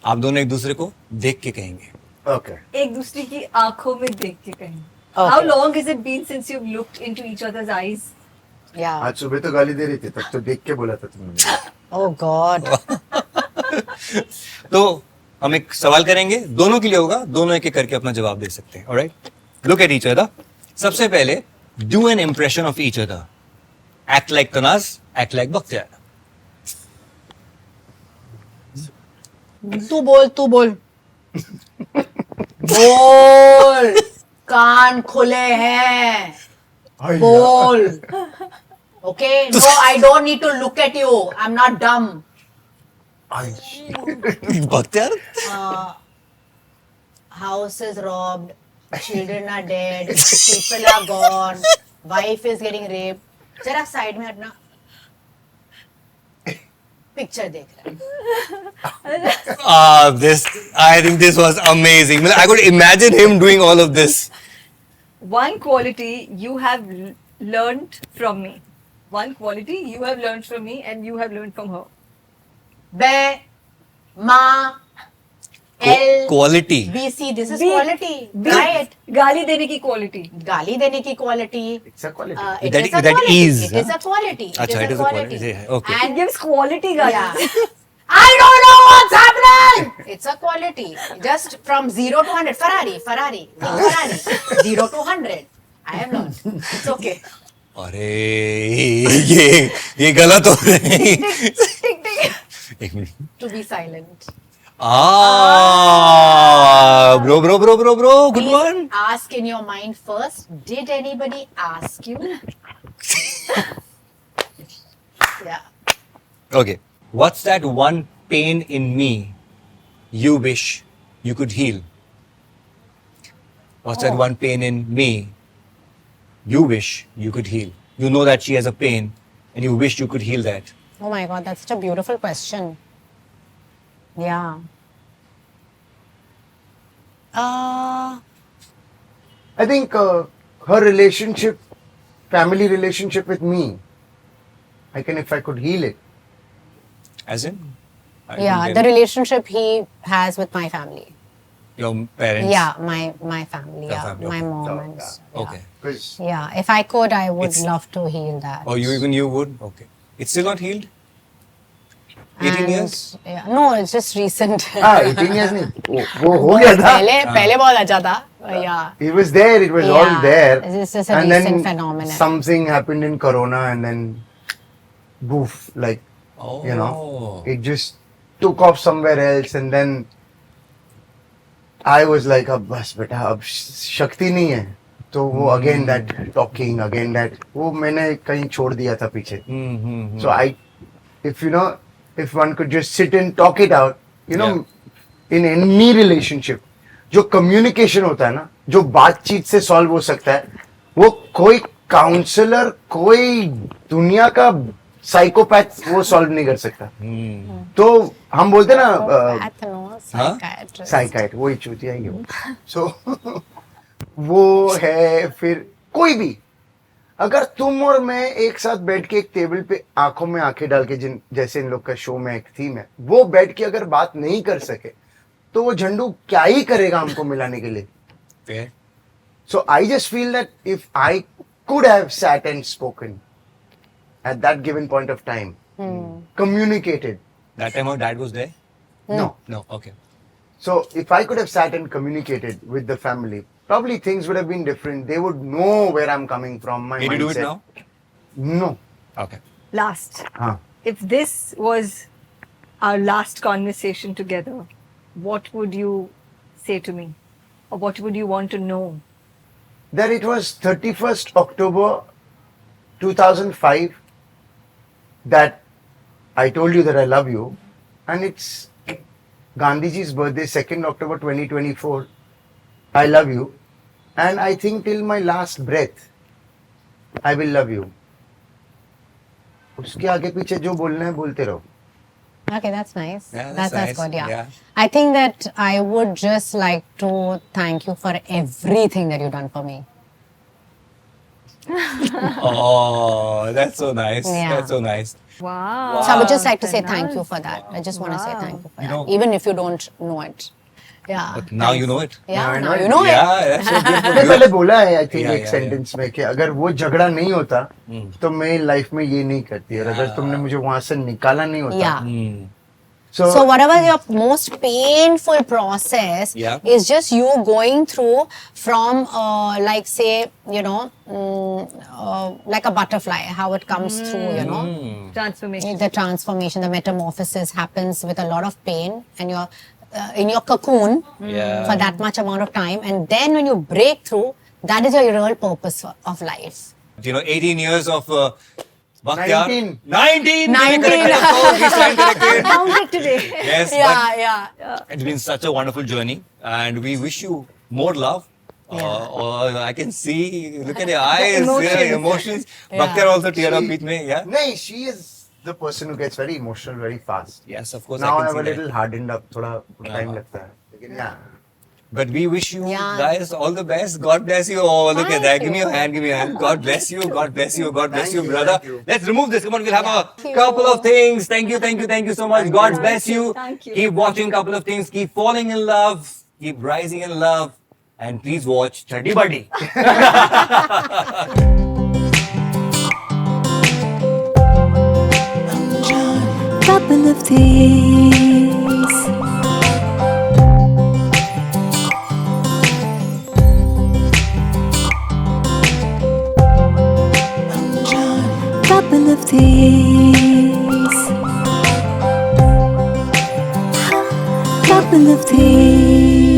आप दोनों एक दूसरे को देख के कहेंगे. Okay. एक दूसरे की आंखों में देख के कहें. Okay. How long has it been since you've looked into each other's eyes? Yeah. आज सुबह तो गाली दे रही थी, तब तो देख के बोला था तुमने. Oh God. तो हम एक सवाल करेंगे, दोनों के लिए होगा, दोनों एक एक करके अपना जवाब दे सकते हैं. Alright, look at each other. सबसे पहले do an impression of each other. Act like Tanaaz, act like Bakhtiyar. तू बोल. बोल. कान खुले हैं. बोल. Okay. No, I don't need to look at you. I'm not dumb. Bakhtiyar, House is robbed. Children are dead. People are gone. Wife is getting raped. जरा साइड में हटना. पिक्चर देख रहा है. this, I think this was amazing. I could imagine him doing all of this. One quality you have learned from me. One quality you have learned from me and you have learned from her. बे माँ L Quality. B C. This is B. quality. B. Right. गाली देने की quality. गाली देने की quality. It's a quality. It That- is a that quality. is, It is a quality. अच्छा, it is a quality. Okay. It gives quality गाली. Yeah. I don't know what's happening. It's a quality. Just from 0 to 100. Ferrari. 0 to 100. I have learned. It's okay. अरे ये गलत हो रहा है. एक minute. To be silent. Bro, good Please one. ask in your mind first. Did anybody ask you? Yeah. Okay. What's that one pain in me you wish you could heal? What's that one pain in me you wish you could heal? You know that she has a pain and you wish you could heal that. Oh my God, that's such a beautiful question. Yeah. I think her relationship, family relationship with me, if I could heal it. As in? I Yeah, don't the get it. relationship he has with my family. Your parents? Yeah, my family. Your Yeah, family, my okay. mom Oh, and yeah. yeah. Okay. Because Yeah, if I could, I would It's- love to heal that. Oh, you would? Okay. It's still not healed? 18 And- years? Yeah, no, it's just recent. 18 years नहीं, वो हो गया था. पहले बहुत अच्छा था. Yeah. It was there, it was all Yeah, there. this is a and recent then phenomenon. something happened in Corona and then boof, like, Oh. you know, it just took off somewhere else and then I was like, अब बस बेटा, अब शक्ति नहीं है. तो वो again that talking, again that, वो मैंने कहीं छोड़ दिया था पीछे. So if one could just sit and talk it out, in any relationship, जो communication होता है ना, जो बातचीत से solve हो सकता है, वो कोई काउंसलर, कोई दुनिया का साइकोपैथ वो सॉल्व नहीं कर सकता. तो हम बोलते ना Psychiatrist. साइकाइट, वही चूतिया ही वो. सो वो है. फिर कोई भी, अगर तुम और मैं एक साथ बैठ के एक टेबल पे आंखों में आंखें डाल के, जैसे इन लोग का शो में एक थीम है, वो बैठ के अगर बात नहीं कर सके तो वो झंडू क्या ही करेगा हमको मिलाने के लिए. Fair. So I just feel that if I could have sat and spoken at that given point of time, communicated. That time our dad was there? No. No, okay. So if I could have sat and communicated with the family, probably things would have been different. They would know where I'm coming from. My Can you do it mindset. now? No. Okay. Last. Huh. If this was our last conversation together, what would you say to me? Or what would you want to know? That it was 31st October 2005 that I told you that I love you, and it's Gandhiji's birthday, 2nd October 2024, I love you, and I think till my last breath, I will love you. उसके आगे पीछे जो बोलना है बोलते रहो. Okay, that's nice. Yeah, that's that's nice. good. Yeah. Yeah. I think that I would just like to thank you for everything that you've done for me. Oh, that's so nice. Yeah. That's so nice. Wow. So I would just like to say thank you for that. I just want to say thank you for You that, know- even if you don't know it. Yeah. But now you know it. Yeah. Now I Now know you it. know it. Yeah, that's so मैंने beautiful. पहले बोला है आई थिंक Yeah, एक yeah, सेंटेंस में कि अगर वो झगड़ा नहीं होता तो मैं लाइफ में ये नहीं करती, और अगर तुमने मुझे वहां से निकाला नहीं होता. Yeah. Hmm. So whatever your most painful process Yeah. is just you going through from like say like a butterfly, how it comes through, Transformation. the transformation, the metamorphosis happens with a lot of pain, and you're in your cocoon Yeah. for that much amount of time, and then when you break through, that is your real purpose of life. 18 years of Bhaktyar. 19. 19. 19. Oh, we stand corrected. Counted today. Yes. Yeah, yeah. But it's been such a wonderful journey, and we wish you more love. I can see, look at your eyes, emotions. Bhaktyar also teared up with me. Yeah. नहीं, she is the person who gets very emotional very fast. Yes, of course. Now I I'm can a see little that. hardened up, थोड़ा time लगता है, लेकिन yeah. But we wish you Yeah. guys all the best. God bless you. Oh, look at Thank that. Give me you. your hand. Give me your hand. God bless you. God bless you. God bless Thank you, you, brother. thank you. Let's remove this. Come on, we'll have Thank a you. couple of things. Thank you, thank you, thank you so much. Thank God you. bless you. Thank you. Keep watching couple of things. Keep falling in love. Keep rising in love. And please watch Chaddi Buddy. Couple of things. Couple of things. Couple of things.